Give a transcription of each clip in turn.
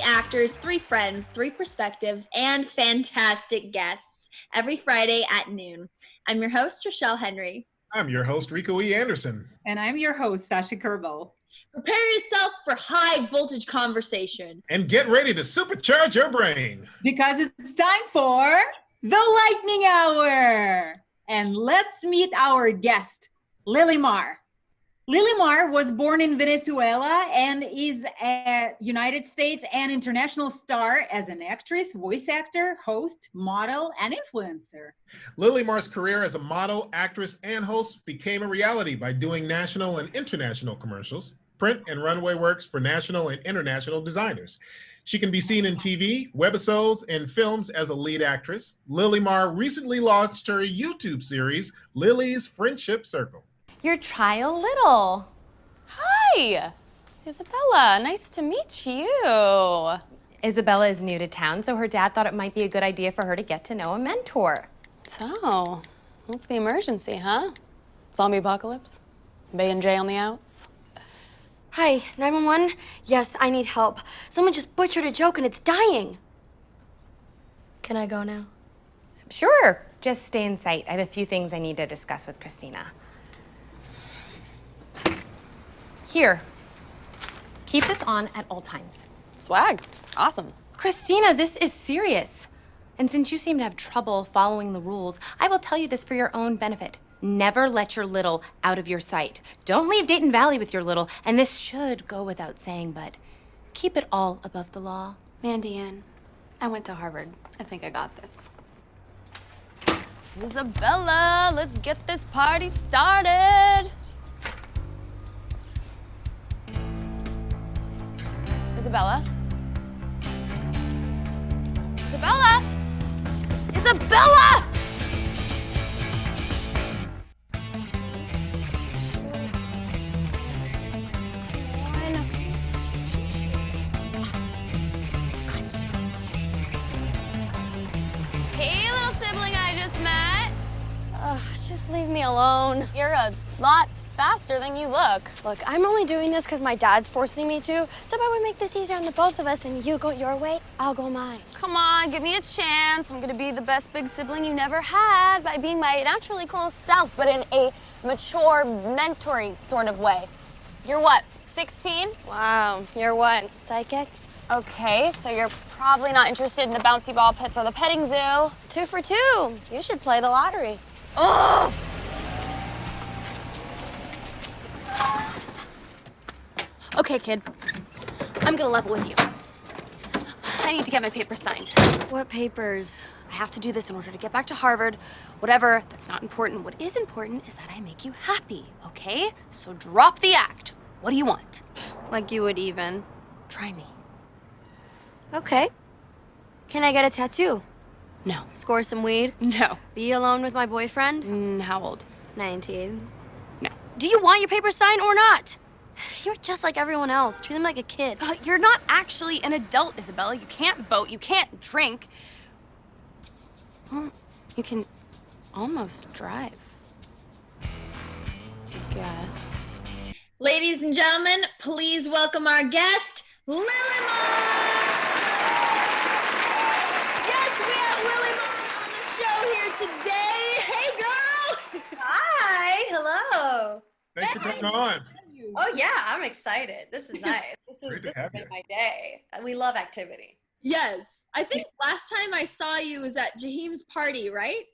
actors, 3 friends, 3 perspectives, and fantastic guests every Friday at noon. I'm your host, Rachelle Henry. I'm your host, Rico E Anderson. And I'm your host, Sasha Kerbel. Prepare yourself for high voltage conversation. And get ready to supercharge your brain. Because it's time for the Lightning Hour. And let's meet our guest, Lilimar. Lilimar was born in Venezuela and is a United States and international star as an actress, voice actor, host, model, and influencer. Lilimar's career as a model, actress, and host became a reality by doing national and international commercials, print and runway works for national and international designers. She can be seen in TV, webisodes, and films as a lead actress. Lilimar recently launched her YouTube series, Lily's Friendship Circle. Your trial little. Hi, Isabella. Nice to meet you. Isabella is new to town, so her dad thought it might be a good idea for her to get to know a mentor. So, what's the emergency, huh? Zombie apocalypse? B&J on the outs? Hi, 911? Yes, I need help. Someone just butchered a joke and it's dying. Can I go now? Sure, just stay in sight. I have a few things I need to discuss with Christina. Here, keep this on at all times. Swag, awesome. Christina, this is serious. And since you seem to have trouble following the rules, I will tell you this for your own benefit. Never let your little out of your sight. Don't leave Dayton Valley with your little, and this should go without saying, but keep it all above the law. Mandy Ann, I went to Harvard. I think I got this. Isabella, let's get this party started. Isabella? Isabella? Isabella! Hey, little sibling I just met. Ugh, just leave me alone. You're a lot faster than you look. Look, I'm only doing this because my dad's forcing me to. So how about we make this easier on the both of us and you go your way, I'll go mine. Come on, give me a chance. I'm gonna be the best big sibling you never had by being my naturally cool self, but in a mature, mentoring sort of way. You're what, 16? Wow, you're what, psychic? Okay, so you're probably not interested in the bouncy ball pits or the petting zoo. 2 for 2. You should play the lottery. Ugh! Okay, kid. I'm gonna level with you. I need to get my papers signed. What papers? I have to do this in order to get back to Harvard. Whatever, that's not important. What is important is that I make you happy, okay? So drop the act. What do you want? Like you would even. Try me. Okay. Can I get a tattoo? No. Score some weed? No. Be alone with my boyfriend? How old? 19. No. Do you want your papers signed or not? You're just like everyone else. Treat them like a kid. But you're not actually an adult, Isabella. You can't vote. You can't drink. Well, you can almost drive. I guess. Ladies and gentlemen, please welcome our guest, Lilimar! Yes, we have Lilimar on the show here today. Hey, girl! Hi, hello. Thanks for coming on. Oh yeah, I'm excited. This is nice. This Great to has have been you. my day. We love activity. Yes, I think last time I saw you was at Jaheim's party, right?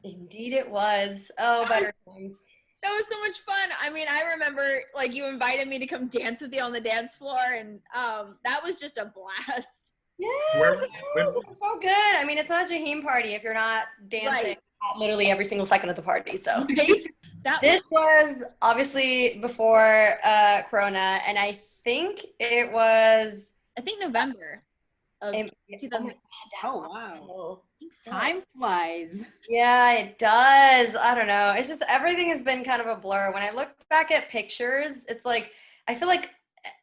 Indeed it was. Oh, better times. That was so much fun. I mean, I remember like you invited me to come dance with you on the dance floor, and that was just a blast. Yes, Where- it was so good. I mean, it's not a Jaheim party if you're not dancing literally every single second of the party. So Right? this was obviously before Corona, and I think it was November of in, 2000. Oh, wow. I think so. Time flies. Yeah, it does. I don't know. It's just everything has been kind of a blur. When I look back at pictures, it's like I feel like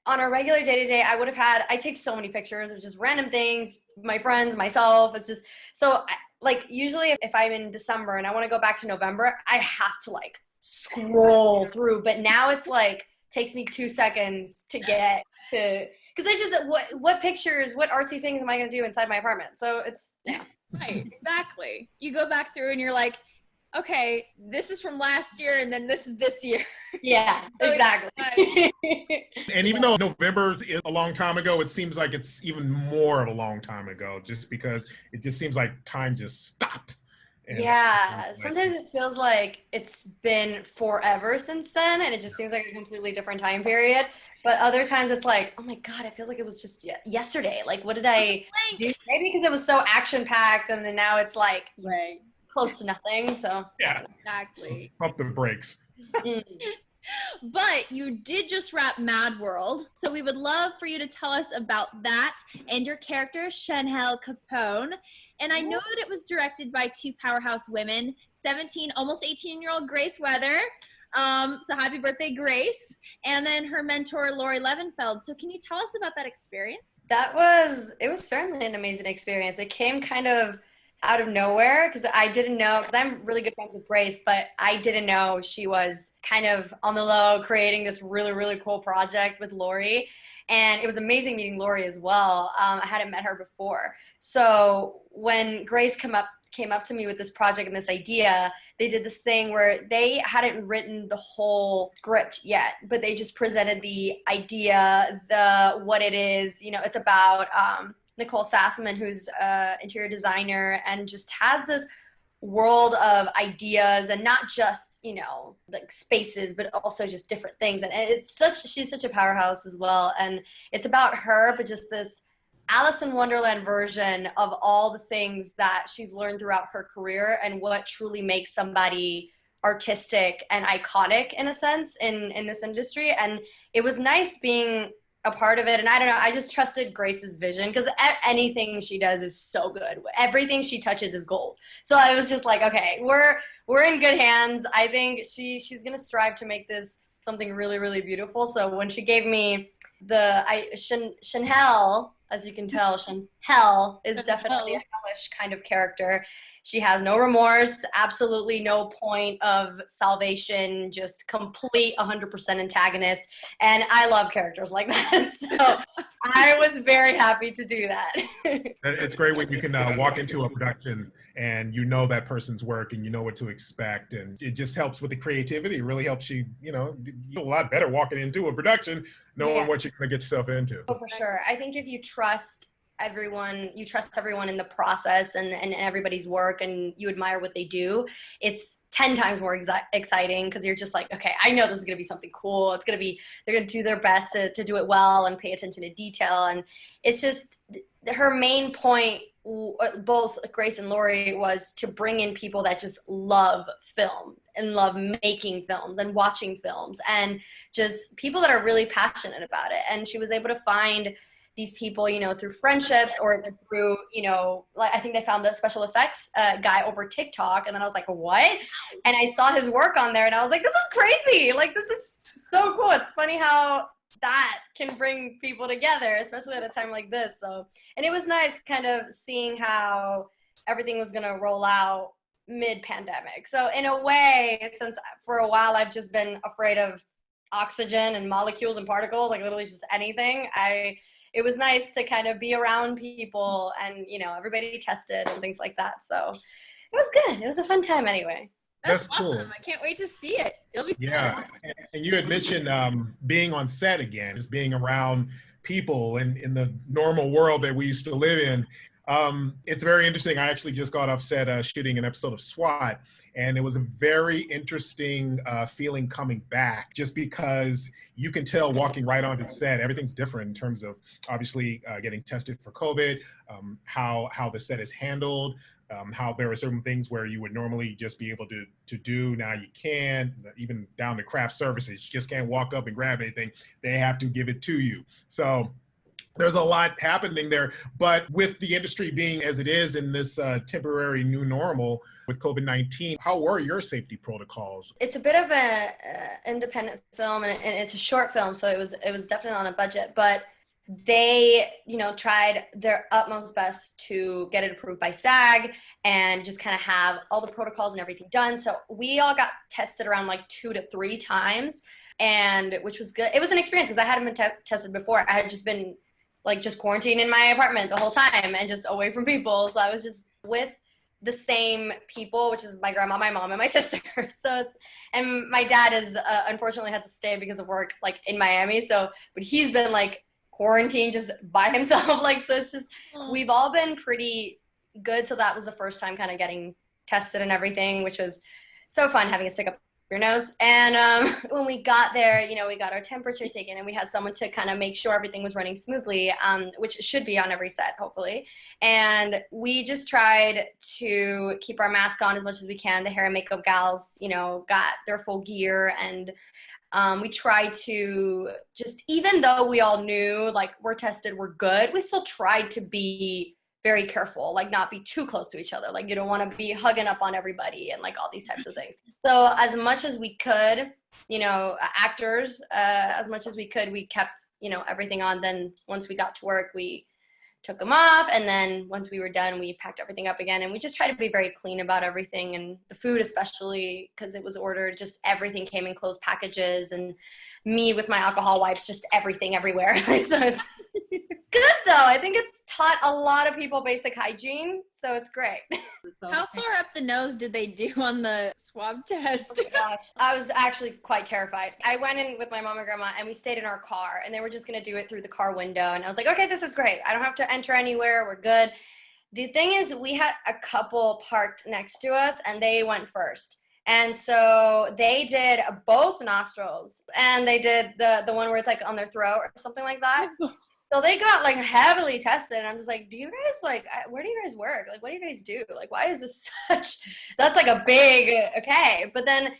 on a regular day-to-day, I take so many pictures of just random things, my friends, myself. It's just so like usually if I'm in December and I want to go back to November, I have to like scroll through. But now it's like takes me 2 seconds to get to because I just, what pictures, what artsy things am I going to do inside my apartment? So it's, yeah. Right, exactly. You go back through and you're like, okay, this is from last year and then this is this year. Yeah, exactly. And even though November is a long time ago, it seems like it's even more of a long time ago, just because it just seems like time just stopped. And yeah, sometimes it feels like it's been forever since then, and it just seems like a completely different time period. But other times it's like, oh my God, it feels like it was just yesterday. Like, what did I do? Maybe because it was so action-packed, and then now it's like close to nothing. So yeah, exactly. Pump the brakes. But you did just wrap Mad World, so we would love for you to tell us about that and your character, Chanel Capone. And I know that it was directed by two powerhouse women, 17, almost 18-year-old Grace Weather. So happy birthday, Grace. And then her mentor, Lori Levenfeld. So can you tell us about that experience? It was certainly an amazing experience. It came kind of out of nowhere because I didn't know, because I'm really good friends with Grace, but I didn't know she was kind of on the low creating this really, really cool project with Lori. And it was amazing meeting Lori as well. I hadn't met her before. So when Grace came up to me with this project and this idea, they did this thing where they hadn't written the whole script yet, but they just presented the idea, what it is. You know, it's about Nicole Sassaman, who's an interior designer, and just has this world of ideas, and not just, you know, like spaces, but also just different things. And she's such a powerhouse as well. And it's about her, but just this Alice in Wonderland version of all the things that she's learned throughout her career and what truly makes somebody artistic and iconic in a sense in this industry. And it was nice being a part of it. And I don't know, I just trusted Grace's vision, because anything she does is so good. Everything she touches is gold. So I was just like, okay, we're in good hands. I think she's gonna strive to make this something really, really beautiful. So when she gave me Chanel, as you can tell, Chanel is definitely a hellish kind of character. She has no remorse, absolutely no point of salvation, just complete 100% antagonist. And I love characters like that. So I was very happy to do that. It's great when you can walk into a production and you know that person's work and you know what to expect. And it just helps with the creativity. It really helps you, you know, a lot better walking into a production, knowing what you're going to get yourself into. Oh, for sure. I think if you trust everyone in the process and everybody's work, and you admire what they do, it's 10 times more exciting, because you're just like, okay, I know this is going to be something cool. They're going to do their best to do it well and pay attention to detail. And it's just, her main point, both Grace and Lori, was to bring in people that just love film and love making films and watching films, and just people that are really passionate about it. And she was able to find these people, you know, through friendships or through, you know, like, I think they found the special effects guy over TikTok. And then I was like, what? And I saw his work on there and I was like, this is crazy. Like, this is so cool. It's funny how that can bring people together, especially at a time like this. So, and it was nice kind of seeing how everything was going to roll out mid-pandemic. So in a way, since for a while I've just been afraid of oxygen and molecules and particles, like literally just anything, it was nice to kind of be around people and, you know, everybody tested and things like that. So it was good. It was a fun time anyway. That's awesome. Cool. I can't wait to see it. It'll be fun. And you had mentioned being on set again, just being around people in the normal world that we used to live in. It's very interesting. I actually just got off set shooting an episode of SWAT, and it was a very interesting feeling coming back, just because you can tell walking right onto set, everything's different in terms of obviously getting tested for COVID, how the set is handled, how there are certain things where you would normally just be able to do, now you can, even down to craft services. You just can't walk up and grab anything. They have to give it to you. So there's a lot happening there, but with the industry being as it is in this temporary new normal with COVID-19, how were your safety protocols? It's a bit of an independent film, and it's a short film, so it was definitely on a budget, but they, you know, tried their utmost best to get it approved by SAG and just kind of have all the protocols and everything done. So we all got tested around like 2 to 3 times, and which was good. It was an experience because I hadn't been tested before. I had just been like just quarantined in my apartment the whole time and just away from people. So I was just with the same people, which is my grandma, my mom, and my sister. So and my dad is unfortunately had to stay because of work, like in Miami. So, but he's been like quarantined just by himself. Like, so it's just, we've all been pretty good. So that was the first time kind of getting tested and everything, which was so fun, having a stick up your nose. And when we got there, you know, we got our temperature taken and we had someone to kind of make sure everything was running smoothly, which should be on every set, hopefully. And we just tried to keep our mask on as much as we can. The hair and makeup gals, you know, got their full gear, and we tried to just, even though we all knew like we're tested, we're good, we still tried to be very careful, like not be too close to each other. Like you don't want to be hugging up on everybody and like all these types of things. So as much as we could, you know, actors, as much as we could, we kept, you know, everything on. Then once we got to work, we took them off. And then once we were done, we packed everything up again. And we just tried to be very clean about everything, and the food especially, because it was ordered, just everything came in closed packages, and me with my alcohol wipes, just everything everywhere. So it's good though. I think it's taught a lot of people basic hygiene, so it's great. How far up the nose did they do on the swab test? Oh my gosh. I was actually quite terrified. I went in with my mom and grandma, and we stayed in our car, and they were just going to do it through the car window. And I was like, okay, this is great. I don't have to enter anywhere. We're good. The thing is, we had a couple parked next to us, and they went first. And so they did both nostrils, and they did the one where it's like on their throat or something like that. So they got like heavily tested, and I'm just like, do you guys like, where do you guys work? Like, what do you guys do? Like, why is this such, that's like a big, okay. But then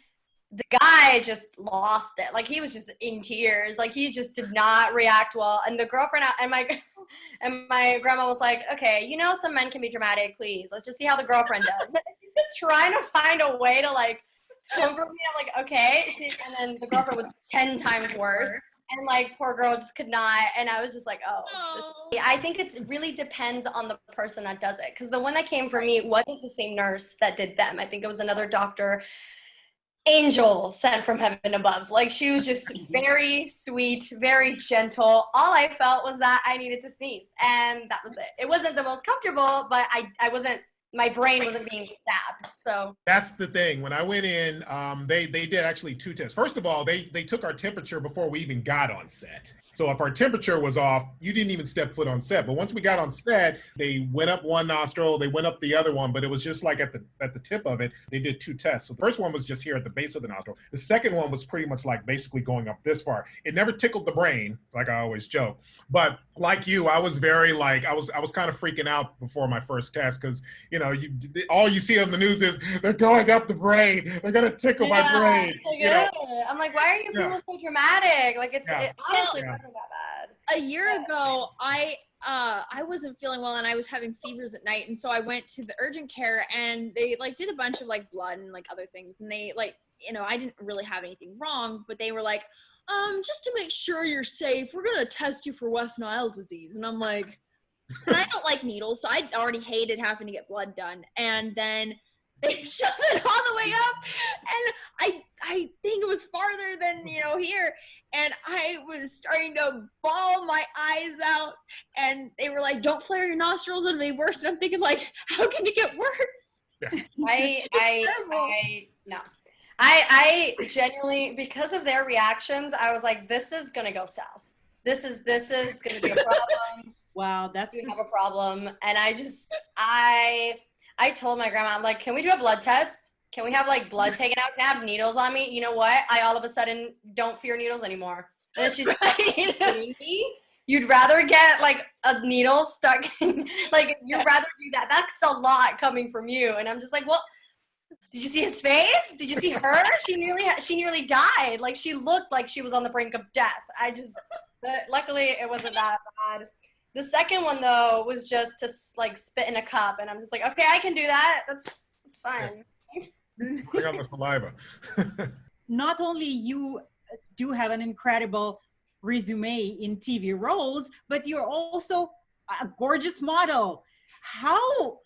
the guy just lost it. Like he was just in tears. Like he just did not react well. And the girlfriend and my grandma was like, okay, you know, some men can be dramatic, please. Let's just see how the girlfriend does. Just trying to find a way to like comfort me. I'm like, okay. And then the girlfriend was 10 times worse. And like, poor girl just could not. And I was just like, oh. I think it really depends on the person that does it. Because the one that came for me wasn't the same nurse that did them. I think it was another doctor, angel sent from heaven above. Like she was just very sweet, very gentle. All I felt was that I needed to sneeze. And that was it. It wasn't the most comfortable, but I wasn't, my brain wasn't being stabbed. So that's the thing. When I went in, they did actually 2 tests. First of all, they took our temperature before we even got on set. So if our temperature was off, you didn't even step foot on set. But once we got on set, they went up one nostril, they went up the other one, but it was just like at the tip of it, they did 2 tests. So the first one was just here at the base of the nostril. The second one was pretty much like basically going up this far. It never tickled the brain, like I always joke. But like you, I was very like, I was kind of freaking out before my first test, because you know, all you see on the news is they're going up the brain. They're gonna tickle my brain. You know? I'm like, why are you people so dramatic? Like it honestly wasn't that bad. A year ago, I wasn't feeling well and I was having fevers at night, and so I went to the urgent care, and they like did a bunch of like blood and like other things, and they like, you know, I didn't really have anything wrong, but they were like, just to make sure you're safe, we're gonna test you for West Nile disease. And I'm like, and I don't like needles, so I already hated having to get blood done. And then they shoved it all the way up, and I think it was farther than, you know, here. And I was starting to bawl my eyes out, and they were like, don't flare your nostrils, it'll be worse. And I'm thinking like, how can it get worse? Yeah. No. I genuinely, because of their reactions, I was like, this is gonna go south. This is gonna be a problem. Wow, we have a problem. And I told my grandma, I'm like, can we do a blood test? Can we have like blood taken out? Can I have needles on me? You know what? I all of a sudden don't fear needles anymore. And then she's like, you'd rather get like a needle stuck in, like you'd rather do that. That's a lot coming from you. And I'm just like, well, did you see his face? Did you see her? She nearly died. Like she looked like she was on the brink of death. But luckily it wasn't that bad. The second one though was just to like spit in a cup, and I'm just like, okay, I can do that. That's fine. Bring out the saliva. Not only you do have an incredible resume in TV roles, but you're also a gorgeous model. How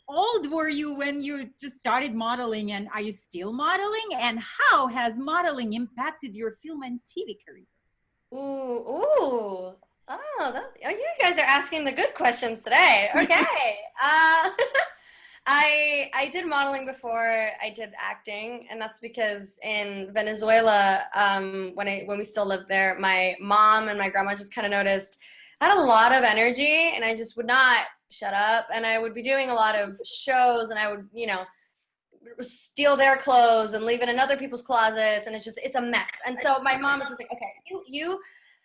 old were you when you just started modeling, and are you still modeling? And how has modeling impacted your film and TV career? Ooh. You guys are asking the good questions today. Okay. I did modeling before I did acting, and that's because in Venezuela, when we still lived there, my mom and my grandma just kind of noticed I had a lot of energy, and I just would not shut up, and I would be doing a lot of shows, and I would, steal their clothes and leave it in other people's closets, and it's a mess. And so my mom was just like, okay, you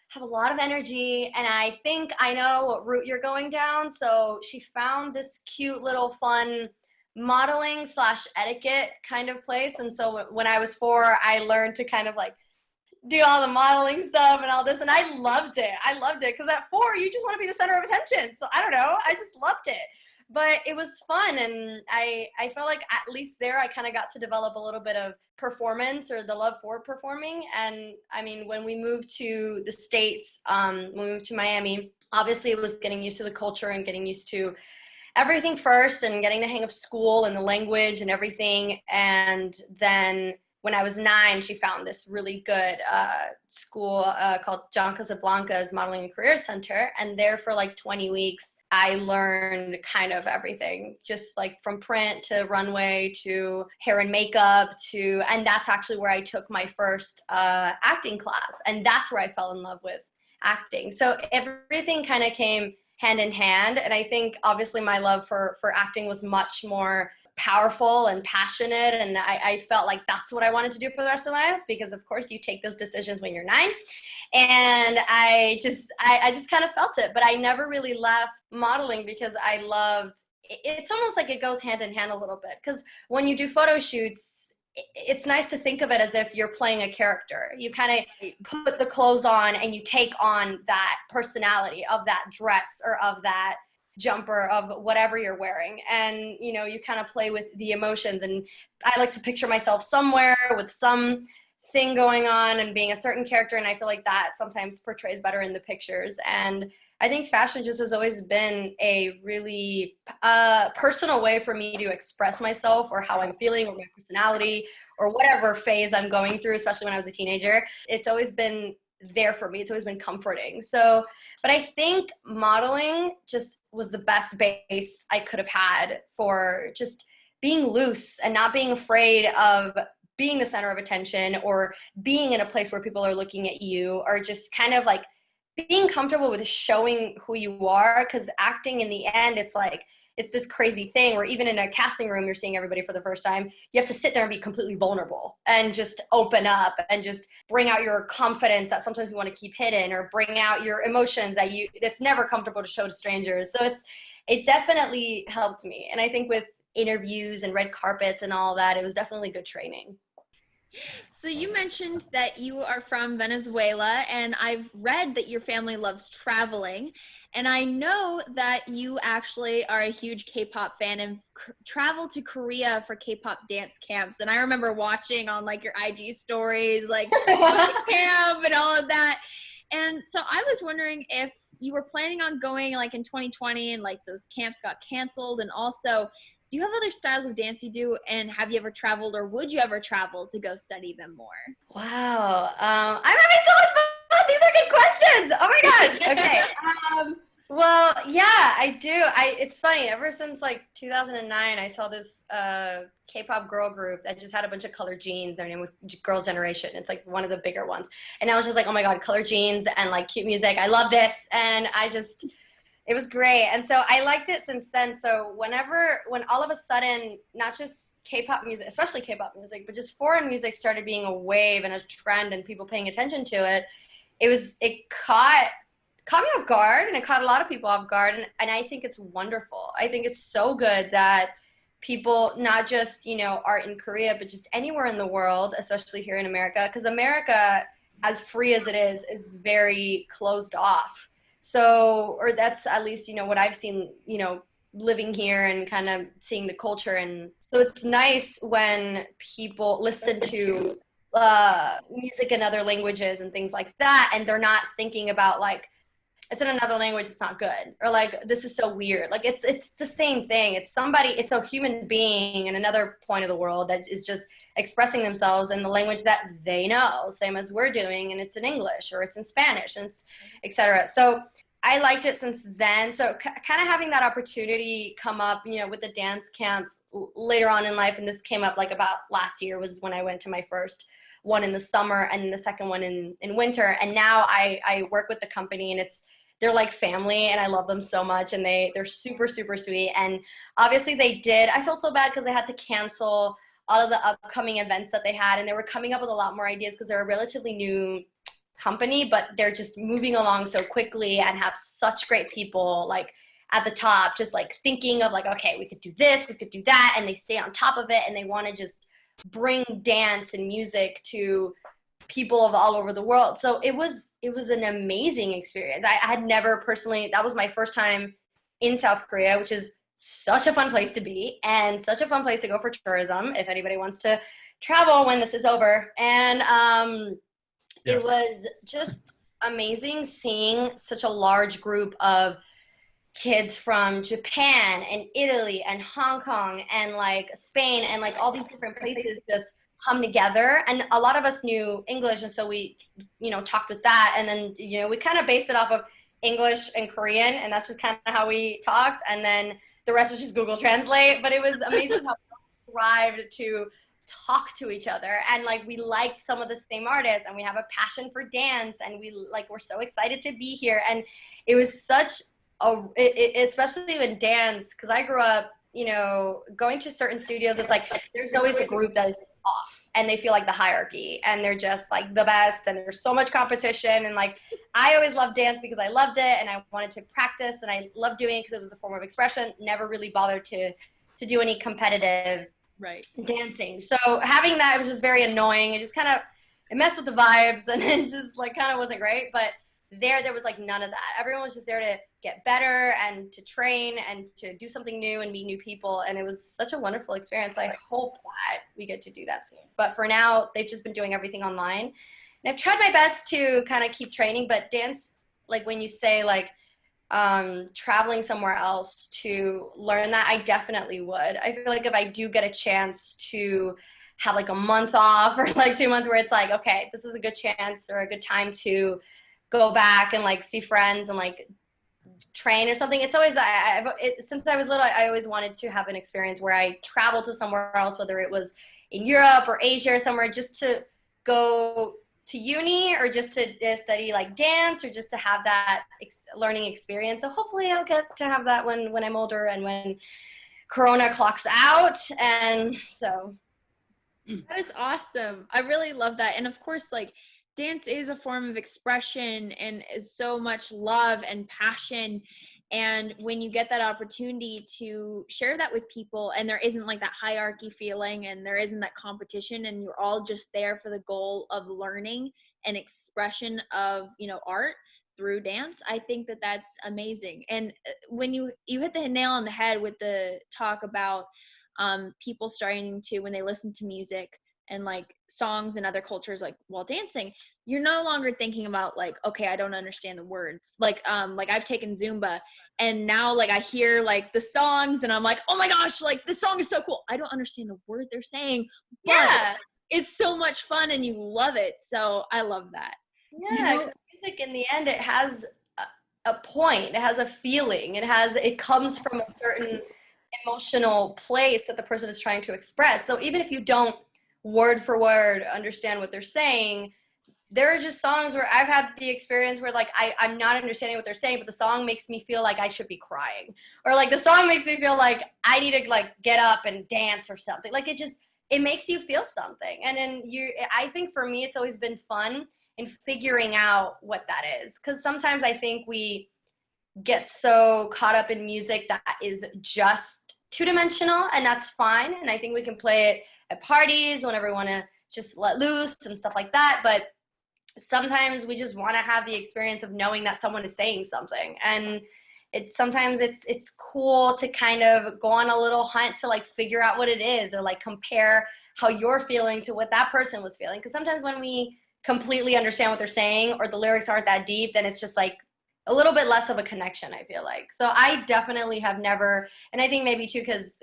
have a lot of energy, and I think I know what route you're going down. So she found this cute little fun modeling / etiquette kind of place. And so when I was 4, I learned to kind of like do all the modeling stuff and all this, and I loved it. Because at 4, you just want to be the center of attention. So I don't know, I just loved it. But it was fun, and I felt like at least there I kind of got to develop a little bit of performance or the love for performing. And I mean, when we moved to the States, when we moved to Miami, obviously it was getting used to the culture and getting used to everything first and getting the hang of school and the language and everything. And then when I was 9, she found this really good school called John Casablanca's Modeling and Career Center. And there for like 20 weeks, I learned kind of everything, just like from print to runway to hair and makeup and that's actually where I took my first acting class. And that's where I fell in love with acting. So everything kind of came hand in hand. And I think obviously my love for acting was much more powerful and passionate, and I felt like that's what I wanted to do for the rest of my life, because of course you take those decisions when you're 9, and I just kind of felt it. But I never really left modeling because I loved it's almost like it goes hand in hand a little bit, because when you do photo shoots, it's nice to think of it as if you're playing a character. You kind of put the clothes on and you take on that personality of that dress or of that jumper, of whatever you're wearing, and you kind of play with the emotions. And I like to picture myself somewhere with some thing going on and being a certain character, and I feel like that sometimes portrays better in the pictures. And I think fashion just has always been a really personal way for me to express myself, or how I'm feeling, or my personality, or whatever phase I'm going through, especially when I was a teenager. It's always been there for me. It's always been comforting. So, but I think modeling just was the best base I could have had for just being loose and not being afraid of being the center of attention, or being in a place where people are looking at you, or just kind of like being comfortable with showing who you are. Because acting in the end, it's like, it's this crazy thing where even in a casting room, you're seeing everybody for the first time. You have to sit there and be completely vulnerable and just open up and just bring out your confidence that sometimes you want to keep hidden, or bring out your emotions that's never comfortable to show to strangers. So it definitely helped me. And I think with interviews and red carpets and all that, it was definitely good training. So you mentioned that you are from Venezuela, and I've read that your family loves traveling. And I know that you actually are a huge K-pop fan and traveled to Korea for K-pop dance camps. And I remember watching on like your IG stories, like camp and all of that. And so I was wondering if you were planning on going like in 2020 and like those camps got canceled. And also, do you have other styles of dance you do, and have you ever traveled, or would you ever travel to go study them more? Wow. I'm having so much fun. These are good questions. Oh my gosh. Okay. Well, yeah, I do. It's funny. Ever since like 2009, I saw this K-pop girl group that just had a bunch of colored jeans. Their name was Girls' Generation. It's like one of the bigger ones. And I was just like, oh my God, colored jeans and like cute music. I love this. And it was great. And so I liked it since then. So when all of a sudden, not just K-pop music, especially K-pop music, but just foreign music started being a wave and a trend and people paying attention to it, it caught me off guard, and it caught a lot of people off guard. And I think it's wonderful. I think it's so good that people, not just, art in Korea, but just anywhere in the world, especially here in America, because America, as free as it is very closed off. So, or that's at least, what I've seen, living here and kind of seeing the culture. And so it's nice when people listen to music in other languages and things like that, and they're not thinking about like it's in another language, it's not good, or like this is so weird. Like it's the same thing. It's a human being in another point of the world that is just expressing themselves in the language that they know, same as we're doing, and it's in English or it's in Spanish, and it's etc. So I liked it since then. So kind of having that opportunity come up, you know, with the dance camps later on in life, and this came up like about last year was when I went to my first one in the summer and the second one in winter. And now I work with the company, and they're like family, and I love them so much, and they're super, super sweet. And obviously I feel so bad because they had to cancel all of the upcoming events that they had, and they were coming up with a lot more ideas because they're a relatively new company, but they're just moving along so quickly and have such great people like at the top, just like thinking of like, okay, we could do this, we could do that, and they stay on top of it, and they want to just bring dance and music to people of all over the world. So it was an amazing experience. I had never personally, that was my first time in South Korea, which is such a fun place to be and such a fun place to go for tourism if anybody wants to travel when this is over. And It was just amazing seeing such a large group of kids from Japan and Italy and Hong Kong and like Spain and like all these different places just come together. And a lot of us knew English, and so we, you know, talked with that. And then, you know, we kind of based it off of English and Korean, and that's just kind of how we talked. And then the rest was just Google Translate. But it was amazing how we thrived to talk to each other, and like we liked some of the same artists, and we have a passion for dance, and we're so excited to be here. And it was such especially in dance, because I grew up, you know, going to certain studios, it's like there's always a group that is off and they feel like the hierarchy and they're just like the best, and there's so much competition. And like I always loved dance because I loved it and I wanted to practice, and I loved doing it because it was a form of expression. Never really bothered to do any competitive dancing. So having that, it was just very annoying. It just kind of, it messed with the vibes, and it just like kind of wasn't great. But there was like none of that. Everyone was just there to get better and to train and to do something new and meet new people. And it was such a wonderful experience. I hope that we get to do that soon. But for now, they've just been doing everything online. And I've tried my best to kind of keep training, but dance, like when you say like traveling somewhere else to learn that, I definitely would. I feel like if I do get a chance to have like a month off or like 2 months where it's like, okay, this is a good chance or a good time to go back and like see friends and like train or something. It's always, since I was little, I always wanted to have an experience where I traveled to somewhere else, whether it was in Europe or Asia or somewhere, just to go to uni or just to study like dance or just to have that learning experience. So hopefully I'll get to have that when I'm older and when Corona clocks out. And so. That is awesome. I really love that. And of course, like, dance is a form of expression and is so much love and passion. And when you get that opportunity to share that with people, and there isn't like that hierarchy feeling and there isn't that competition, and you're all just there for the goal of learning and expression of, you know, art through dance, I think that that's amazing. And when you hit the nail on the head with the talk about people starting to, when they listen to music and like songs and other cultures, like while dancing, you're no longer thinking about like, okay, I don't understand the words. Like I've taken Zumba, and now like I hear like the songs and I'm like, oh my gosh, like this song is so cool. I don't understand the word they're saying, but yeah, it's so much fun and you love it. So I love that. Yeah, because music in the end, it has a point, it has a feeling, it comes from a certain emotional place that the person is trying to express. So even if you don't word for word understand what they're saying, there are just songs where I've had the experience where like I'm not understanding what they're saying, but the song makes me feel like I should be crying, or like the song makes me feel like I need to like get up and dance or something. Like it makes you feel something. And then I think for me, it's always been fun in figuring out what that is, because sometimes I think we get so caught up in music that is just two-dimensional, and that's fine. And I think we can play it at parties whenever we want to just let loose and stuff like that. But sometimes we just want to have the experience of knowing that someone is saying something. And sometimes it's cool to kind of go on a little hunt to like figure out what it is, or like compare how you're feeling to what that person was feeling. Because sometimes when we completely understand what they're saying, or the lyrics aren't that deep, then it's just like, a little bit less of a connection, I feel like. So I definitely have never, and I think maybe too because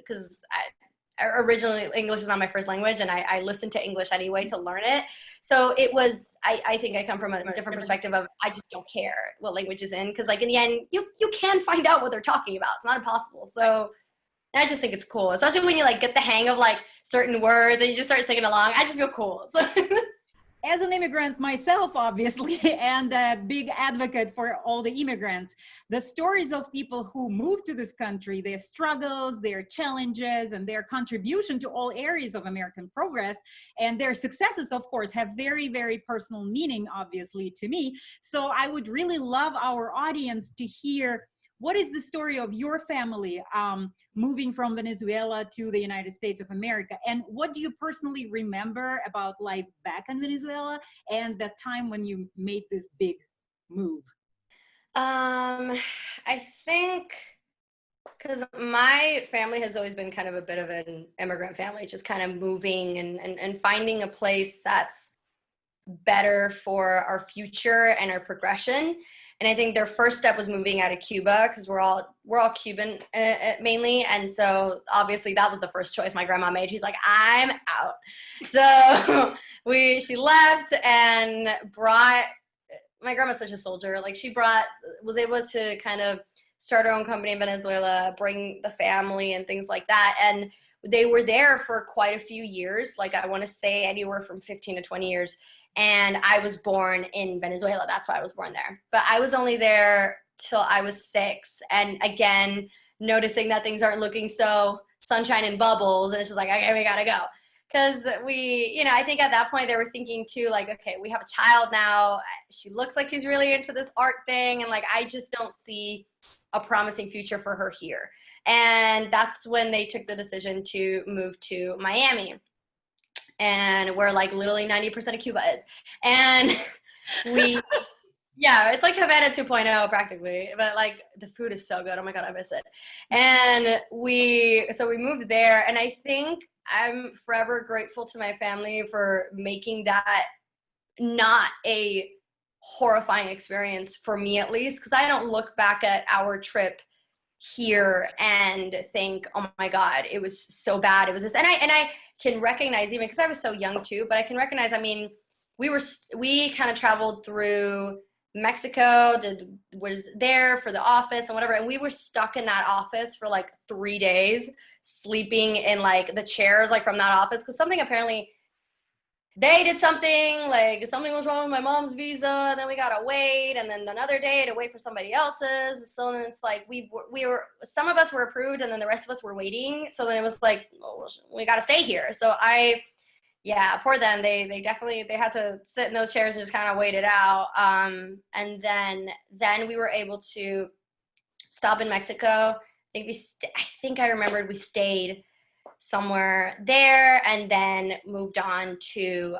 originally English is not my first language, and I listened to English anyway to learn it. So it was, I think I come from a different perspective of I just don't care what language is in, because like in the end, you can find out what they're talking about. It's not impossible. So I just think it's cool, especially when you like get the hang of like certain words and you just start singing along. I just feel cool. So. As an immigrant myself, obviously, and a big advocate for all the immigrants, the stories of people who moved to this country, their struggles, their challenges, and their contribution to all areas of American progress, and their successes, of course, have very, very personal meaning, obviously, to me. So I would really love our audience to hear, what is the story of your family moving from Venezuela to the United States of America? And what do you personally remember about life back in Venezuela and the time when you made this big move? I think because my family has always been kind of a bit of an immigrant family, just kind of moving and finding a place that's better for our future and our progression. And I think their first step was moving out of Cuba, because we're all Cuban mainly, and so obviously that was the first choice my grandma made. She's like, I'm out. So she left and brought, my grandma's such a soldier. Like she was able to kind of start her own company in Venezuela, bring the family and things like that. And they were there for quite a few years. Like I want to say anywhere from 15 to 20 years. And I was born in Venezuela. That's why I was born there. But I was only there till I was 6. And again, noticing that things aren't looking so sunshine and bubbles. And it's just like, okay, we gotta go. Because I think at that point they were thinking too, like, okay, we have a child now. She looks like she's really into this art thing. And like, I just don't see a promising future for her here. And that's when they took the decision to move to Miami. And where like literally 90% of Cuba is. And yeah, it's like Havana 2.0 practically, but like the food is so good. Oh my God, I miss it. And so we moved there, and I think I'm forever grateful to my family for making that not a horrifying experience for me, at least, because I don't look back at our trip here and think, oh my God, it was so bad. It was this, and I can recognize, even because I was so young too, but I can recognize, I mean, we kind of traveled through Mexico, was there for the office and whatever, and we were stuck in that office for like 3 days, sleeping in like the chairs like from that office, because something apparently they did something, like something was wrong with my mom's visa, and then we gotta wait, and then another day to wait for somebody else's. So then it's like we were some of us were approved, and then the rest of us were waiting. So then it was like, oh, we gotta stay here. So poor them. They definitely had to sit in those chairs and just kind of wait it out. And then we were able to stop in Mexico. I think I remembered we stayed somewhere there and then moved on to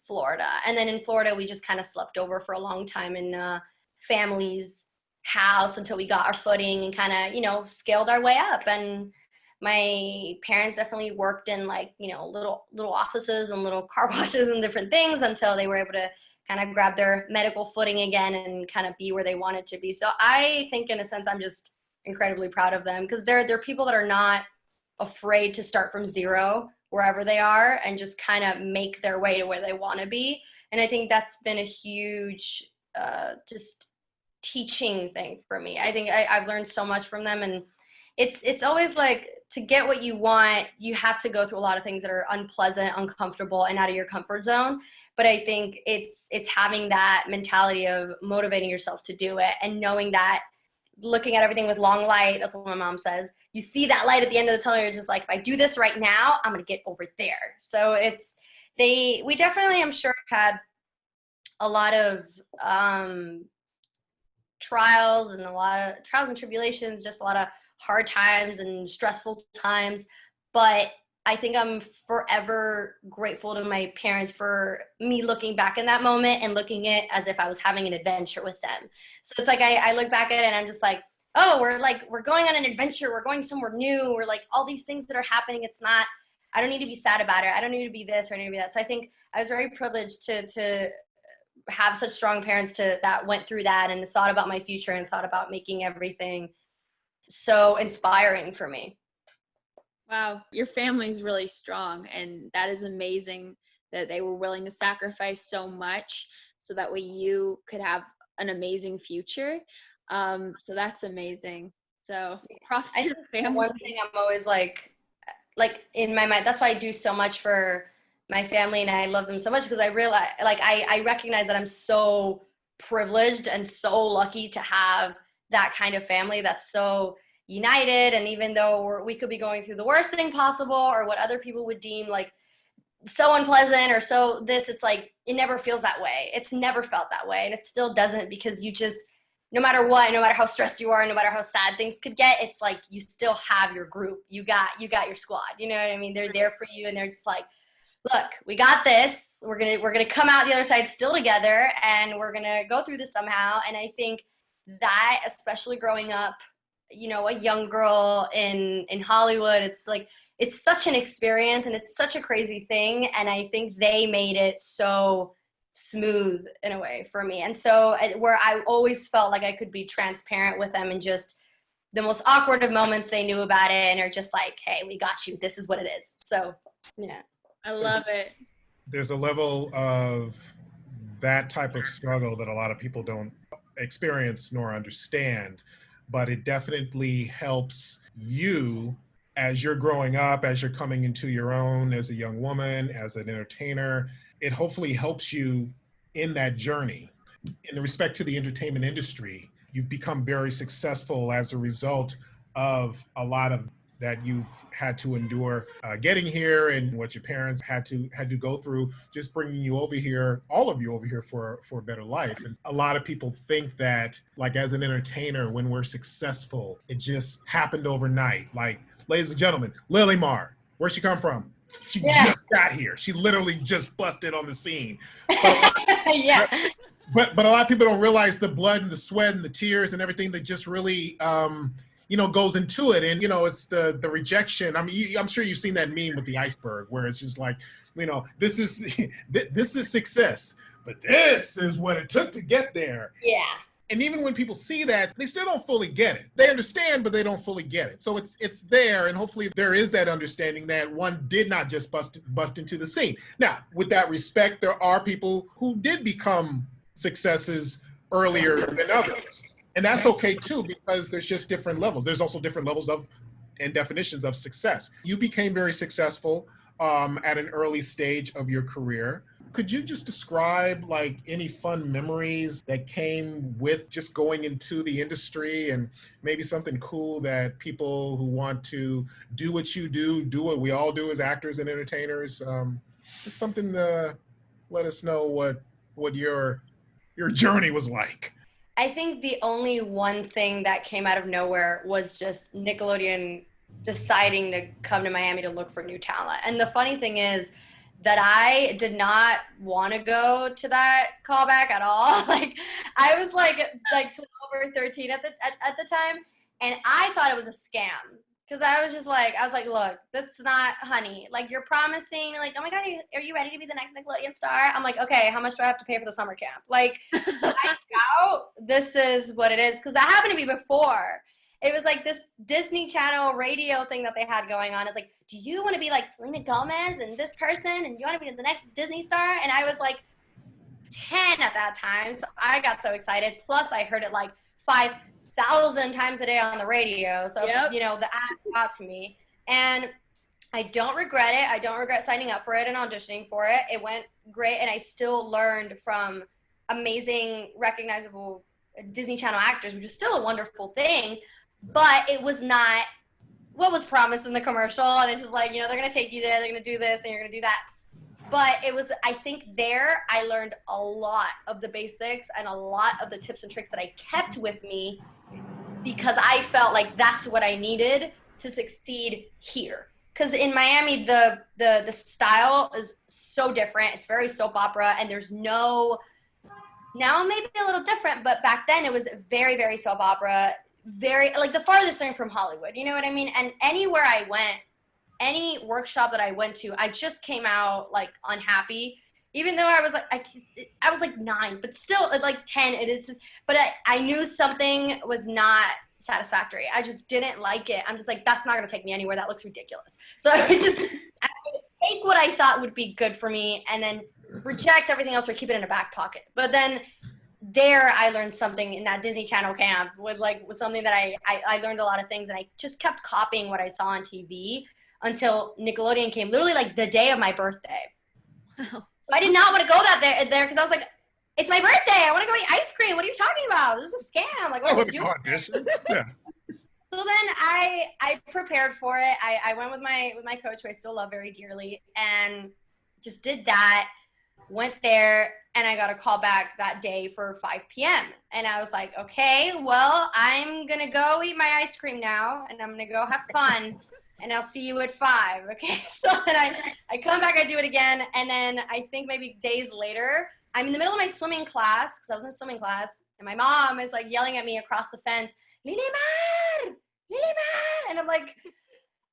Florida. And then in Florida, we just kind of slept over for a long time in family's house until we got our footing and kind of, scaled our way up. And my parents definitely worked in like, little offices and little car washes and different things until they were able to kind of grab their medical footing again and kind of be where they wanted to be. So I think in a sense, I'm just incredibly proud of them, because they're people that are not afraid to start from zero wherever they are and just kind of make their way to where they want to be. And I think that's been a huge just teaching thing for me. I think I've learned so much from them, and it's always like, to get what you want, you have to go through a lot of things that are unpleasant, uncomfortable, and out of your comfort zone. But I think it's having that mentality of motivating yourself to do it, and knowing that, looking at everything with long light, that's what my mom says. You see that light at the end of the tunnel, you're just like, if I do this right now, I'm going to get over there. So we definitely, I'm sure, had a lot of trials and tribulations, just a lot of hard times and stressful times. But I think I'm forever grateful to my parents for me looking back in that moment and looking at it as if I was having an adventure with them. So it's like I look back at it and I'm just like, oh, we're going on an adventure. We're going somewhere new. We're like, all these things that are happening. It's not, I don't need to be sad about it. I don't need to be this or I don't need to be that. So I think I was very privileged to have such strong parents that went through that and thought about my future and thought about making everything so inspiring for me. Wow, your family's really strong, and that is amazing that they were willing to sacrifice so much so that way you could have an amazing future. So that's amazing. So props to your family. One thing I'm always like in my mind, that's why I do so much for my family and I love them so much, because I realize, like, I recognize that I'm so privileged and so lucky to have that kind of family that's so united. And even though we could be going through the worst thing possible or what other people would deem like so unpleasant or so this, it's like, it never feels that way. It's never felt that way. And it still doesn't, because you just, no matter what, no matter how stressed you are, no matter how sad things could get, it's like you still have your group. You got your squad. You know what I mean? They're there for you, and they're just like, look, we got this. We're gonna come out the other side still together, and we're gonna go through this somehow. And I think that, especially growing up, you know, a young girl in Hollywood, it's like, it's such an experience and it's such a crazy thing. And I think they made it so smooth in a way for me. And so where I always felt like I could be transparent with them, and just the most awkward of moments, they knew about it and are just like, hey, we got you. This is what it is. So, yeah. I love it. There's a level of that type of struggle that a lot of people don't experience nor understand, but it definitely helps you as you're growing up, as you're coming into your own as a young woman, as an entertainer. It hopefully helps you in that journey. In respect to the entertainment industry, you've become very successful as a result of a lot of that you've had to endure getting here, and what your parents had to go through, just bringing you over here, all of you over here for a better life. And a lot of people think that, like, as an entertainer, when we're successful, it just happened overnight. Like, ladies and gentlemen, Lilimar, where'd she come from? She just got here. She literally just busted on the scene. Yeah. But a lot of people don't realize the blood and the sweat and the tears and everything that just really goes into it. And, it's the rejection. I mean, I'm sure you've seen that meme with the iceberg, where it's just like, this is success, but this is what it took to get there. Yeah. And even when people see that, they still don't fully get it. They understand, but they don't fully get it. So it's there, and hopefully there is that understanding that one did not just bust into the scene. Now, with that respect, there are people who did become successes earlier than others. And that's okay too, because there's just different levels. There's also different levels of and definitions of success. You became very successful at an early stage of your career. Could you just describe, like, any fun memories that came with just going into the industry, and maybe something cool that people who want to do what you do what we all do as actors and entertainers, just something to let us know what your journey was like? I think the only one thing that came out of nowhere was just Nickelodeon deciding to come to Miami to look for new talent. And the funny thing is that I did not want to go to that callback at all. Like, I was like 12 or 13 at the time, and I thought it was a scam. Because I was like, look, that's not, honey. Like, you're promising, like, oh my God, are you ready to be the next Nickelodeon star? I'm like, okay, how much do I have to pay for the summer camp? Like, I doubt this is what it is. Because that happened to me before. It was like this Disney Channel radio thing that they had going on. It's like, do you want to be like Selena Gomez and this person? And you want to be the next Disney star? And I was like 10 at that time. So I got so excited. Plus, I heard it like 5,000 times a day on the radio. So, the ad got to me. And I don't regret it. I don't regret signing up for it and auditioning for it. It went great. And I still learned from amazing, recognizable Disney Channel actors, which is still a wonderful thing. But it was not what was promised in the commercial. And it's just like, they're going to take you there, they're going to do this, and you're going to do that. But it was, I think there I learned a lot of the basics and a lot of the tips and tricks that I kept with me, because I felt like that's what I needed to succeed here. Because in Miami, the style is so different. It's very soap opera, and there's no, now maybe a little different, but back then it was very, very soap opera, very, like, the farthest thing from Hollywood, you know what I mean? And anywhere I went, any workshop that I went to, I just came out, like, unhappy, even though I was like 9, but still at like 10, it is just, but I knew something was not satisfactory. I just didn't like it. I'm just like, that's not going to take me anywhere. That looks ridiculous. So I was just, I would take what I thought would be good for me and then reject everything else or keep it in a back pocket. But then there I learned something in that Disney Channel camp was something that I learned a lot of things, and I just kept copying what I saw on TV until Nickelodeon came, literally like the day of my birthday. Wow. I did not want to go there because I was like, it's my birthday. I want to go eat ice cream. What are you talking about? This is a scam. Like, what are you doing? Yeah. So then I prepared for it. I went with my coach, who I still love very dearly, and just did that. Went there, and I got a call back that day for 5 p.m. And I was like, okay, well, I'm going to go eat my ice cream now, and I'm going to go have fun, and I'll see you at 5, okay? So then I come back, I do it again, and then I think maybe days later, I'm in the middle of my swimming class, because I was in swimming class, and my mom is, like, yelling at me across the fence, Lilimar! Lilimar! And I'm like,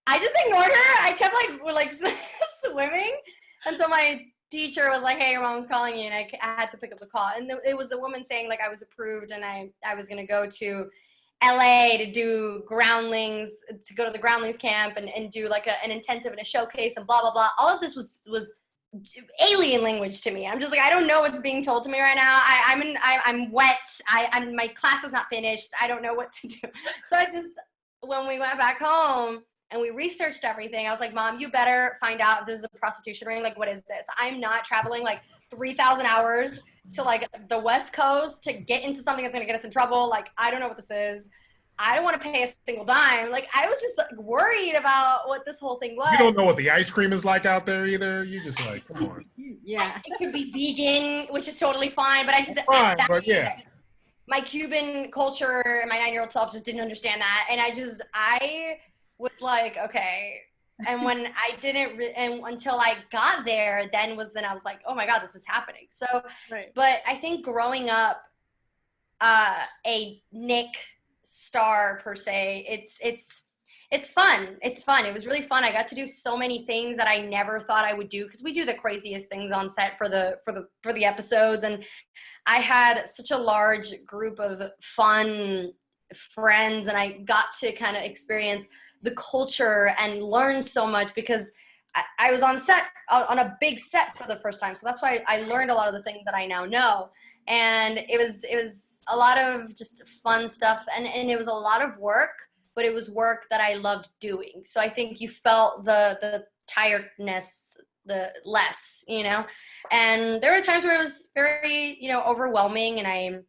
I just ignored her. I kept, like swimming, and so my teacher was like, hey, your mom's calling you, and I had to pick up the call. And it was the woman saying, like, I was approved, and I was going to go to LA to do groundlings, to go to the groundlings camp and do, like, an intensive and a showcase and blah, blah, blah. All of this was alien language to me. I'm just like, I don't know what's being told to me right now. I'm wet. My class is not finished. I don't know what to do. So when we went back home, and we researched everything, I was like, Mom, you better find out if this is a prostitution ring. Like, what is this? I'm not traveling, like, 3,000 hours to, like, the West Coast to get into something that's going to get us in trouble. Like, I don't know what this is. I don't want to pay a single dime. Like, I was just, like, worried about what this whole thing was. You don't know what the ice cream is like out there either. You just like, come on. Yeah. It could be vegan, which is totally fine. But I just, fine, but yeah. My Cuban culture and my 9-year-old self just didn't understand that. And I was like, okay. And when I didn't, and until I got there, then I was like, oh my God, this is happening. So, right. But I think growing up a Nick star per se, it's fun. It's fun. It was really fun. I got to do so many things that I never thought I would do, because we do the craziest things on set for the episodes. And I had such a large group of fun friends, and I got to kind of experience the culture and learn so much, because I was on a big set for the first time. So that's why I learned a lot of the things that I now know. And it was a lot of just fun stuff, and it was a lot of work, but it was work that I loved doing. So I think you felt the tiredness the less, and there were times where it was very, overwhelming, and I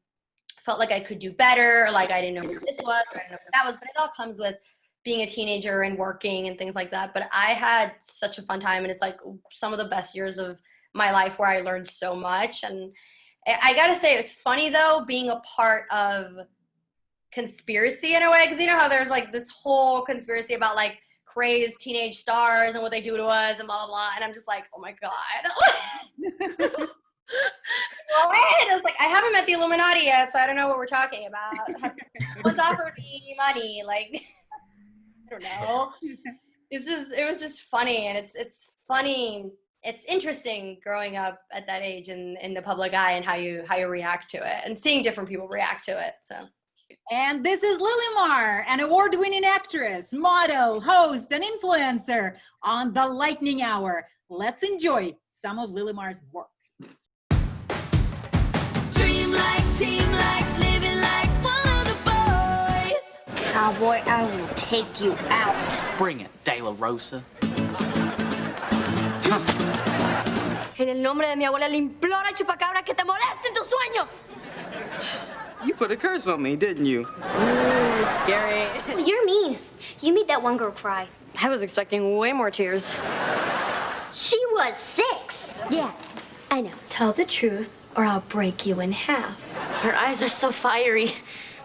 felt like I could do better, or like I didn't know what this was, or I didn't know what that was, but it all comes with being a teenager and working and things like that. But I had such a fun time, and it's like some of the best years of my life where I learned so much. And I gotta say, it's funny though, being a part of conspiracy in a way, because you know how there's like this whole conspiracy about like crazed teenage stars and what they do to us and blah, blah, blah. And I'm just like, oh my God. I was like, I haven't met the Illuminati yet, so I don't know what we're talking about. One's offered me money, like, I don't know. It was just funny, and it's funny. It's interesting growing up at that age and in the public eye, and how you react to it, and seeing different people react to it. So. And this is Lilimar, an award-winning actress, model, host, and influencer on The Lightning Hour. Let's enjoy some of Lilimar's works. Dream like, team like, living like one of the boys. Cowboy, I will take you out. Bring it, De La Rosa. En el nombre de mi abuela, le imploro a Chupacabra que te moleste en tus sueños. You put a curse on me, didn't you? Ooh, scary. You're mean. You made that one girl cry. I was expecting way more tears. She was 6. Yeah, I know. Tell the truth, or I'll break you in half. Your eyes are so fiery.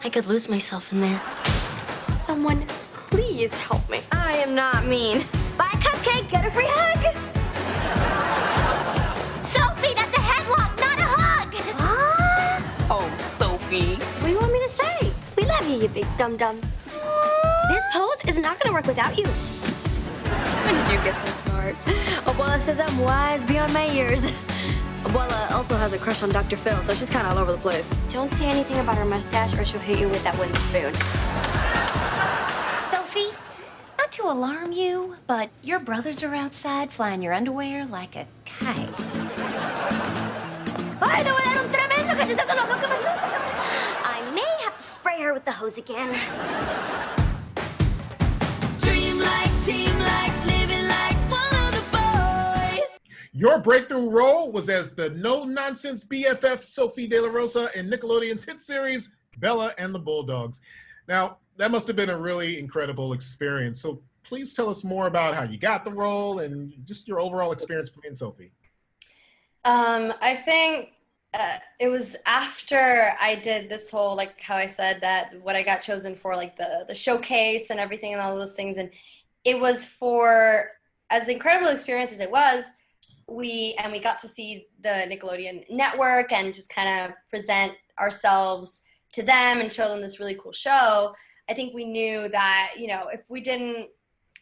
I could lose myself in there. Someone, please help me. I am not mean. Buy a cupcake, get a free hug. Sophie, that's a headlock, not a hug. Oh, Sophie. What do you want me to say? We love you, you big dum-dum. This pose is not gonna work without you. When did you get so smart? Abuela says I'm wise beyond my years. also has a crush on Dr. Phil, so she's kind of all over the place. Don't say anything about her mustache or she'll hit you with that wooden spoon. Sophie, not to alarm you, but your brothers are outside flying your underwear like a kite. By the way, un tremendo cachettazo loco que me... I may have to spray her with the hose again. Dream like, team like, living like one of the boys. Your breakthrough role was as the no-nonsense BFF Sophie De La Rosa in Nickelodeon's hit series, Bella and the Bulldogs. Now, that must have been a really incredible experience. So please tell us more about how you got the role and just your overall experience playing Sophie. I think it was after I did this whole, like how I said that what I got chosen for, like the showcase and everything and all those things. And it was for, as incredible experience as it was, we got to see the Nickelodeon network and just kind of present ourselves to them and show them this really cool show. I think we knew that, you know, if we didn't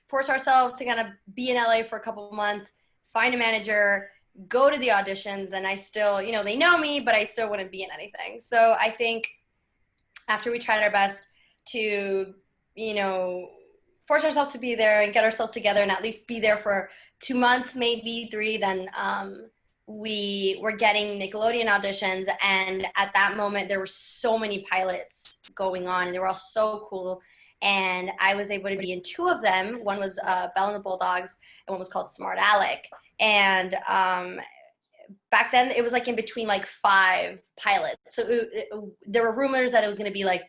force ourselves to kind of be in LA for a couple of months, find a manager, go to the auditions, and I still, you know, they know me, but I still wouldn't be in anything. So I think after we tried our best to, you know, force ourselves to be there and get ourselves together and at least be there for 2 months, maybe 3, then we were getting Nickelodeon auditions. And at that moment, there were so many pilots going on, and they were all so cool. And I was able to be in 2 of them. One was Belle and the Bulldogs, and one was called Smart Alec. And back then, it was like in between like 5 pilots. So there were rumors that it was going to be like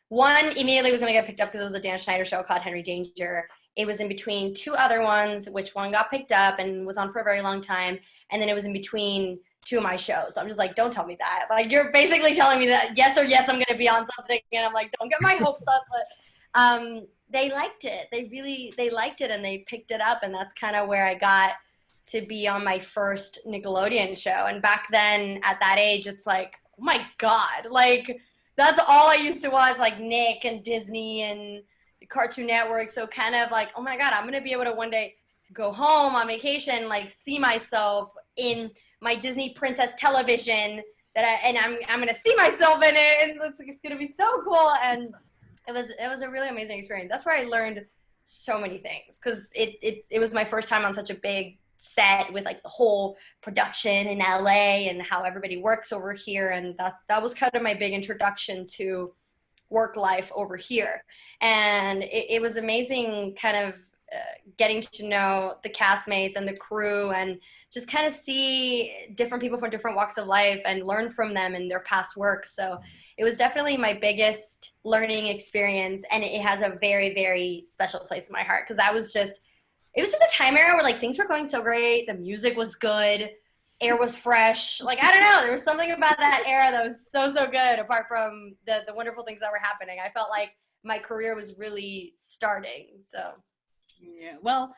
one immediately was going to get picked up because it was a Dan Schneider show called Henry Danger. It was in between 2 other ones, which one got picked up and was on for a very long time. And then it was in between 2 of my shows. So I'm just like, don't tell me that. Like, you're basically telling me that yes or yes, I'm going to be on something. And I'm like, don't get my hopes up. But they liked it. They liked it, and they picked it up. And that's kind of where I got to be on my first Nickelodeon show. And back then, at that age, it's like, oh my God, like that's all I used to watch, like Nick and Disney and Cartoon Network. So kind of like, oh my God, I'm gonna be able to one day go home on vacation, like see myself in my Disney princess television and I'm gonna see myself in it, and it's gonna be so cool. And it was a really amazing experience. That's where I learned so many things, because it was my first time on such a big set with like the whole production in LA and how everybody works over here, and that was kind of my big introduction to work life over here. And it was amazing kind of getting to know the castmates and the crew and just kind of see different people from different walks of life and learn from them and their past work. So it was definitely my biggest learning experience, and it has a very, very special place in my heart, because it was just a time era where like things were going so great. The music was good. Air was fresh. Like, I don't know. There was something about that era that was so good, apart from the wonderful things that were happening. I felt like my career was really starting. So, yeah. Well,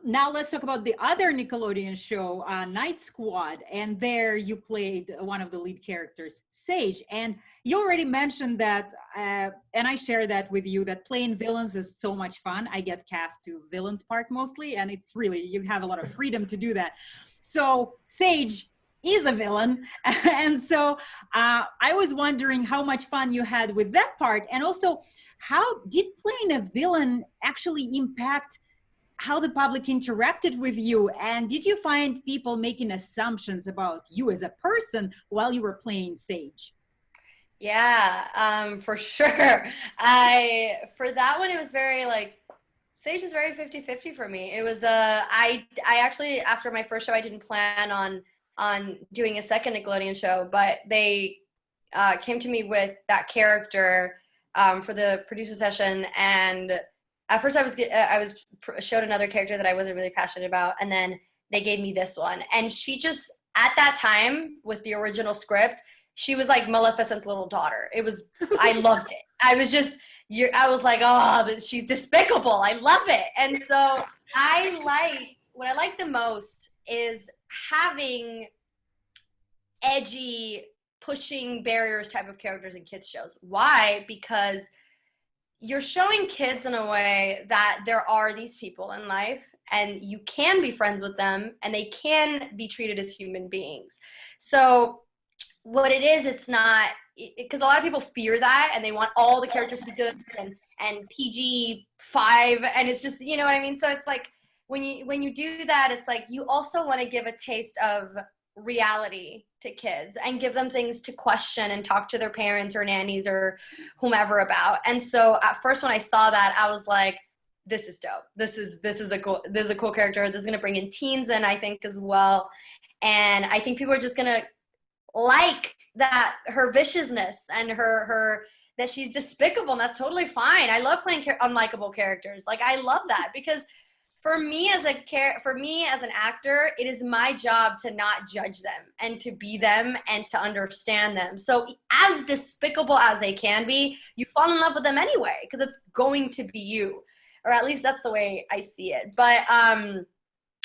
now let's talk about the other Nickelodeon show, Night Squad. And there you played one of the lead characters, Sage. And you already mentioned that, and I share that with you, that playing villains is so much fun. I get cast to villains part mostly, and it's really, you have a lot of freedom to do that. So Sage is a villain. And so I was wondering how much fun you had with that part. And also, how did playing a villain actually impact how the public interacted with you? And did you find people making assumptions about you as a person while you were playing Sage? Yeah, for sure. For that one, it was very like, Sage was very 50-50 for me. It was, I actually, after my first show, I didn't plan on doing a second Nickelodeon show, but they came to me with that character for the producer session. And at first I was showed another character that I wasn't really passionate about, and then they gave me this one. And she just, at that time, with the original script, she was like Maleficent's little daughter. It was, I loved it. I was like, oh, she's despicable. I love it. And so what I liked the most is having edgy, pushing barriers type of characters in kids shows. Why? Because you're showing kids in a way that there are these people in life, and you can be friends with them and they can be treated as human beings. So what it is, it's not, because a lot of people fear that and they want all the characters to be good and PG-5, and it's just, you know what I mean? So it's like, when you do that, it's like you also want to give a taste of reality to kids and give them things to question and talk to their parents or nannies or whomever about. And so at first when I saw that, I was like, this is dope. This is a cool character. This is going to bring in teens in, I think, as well. And I think people are just going to like that, her viciousness and her that she's despicable, and that's totally fine. I love playing unlikable characters. Like, I love that, because for me as an actor, it is my job to not judge them and to be them and to understand them. So as despicable as they can be, you fall in love with them anyway, because it's going to be you, or at least that's the way I see it. But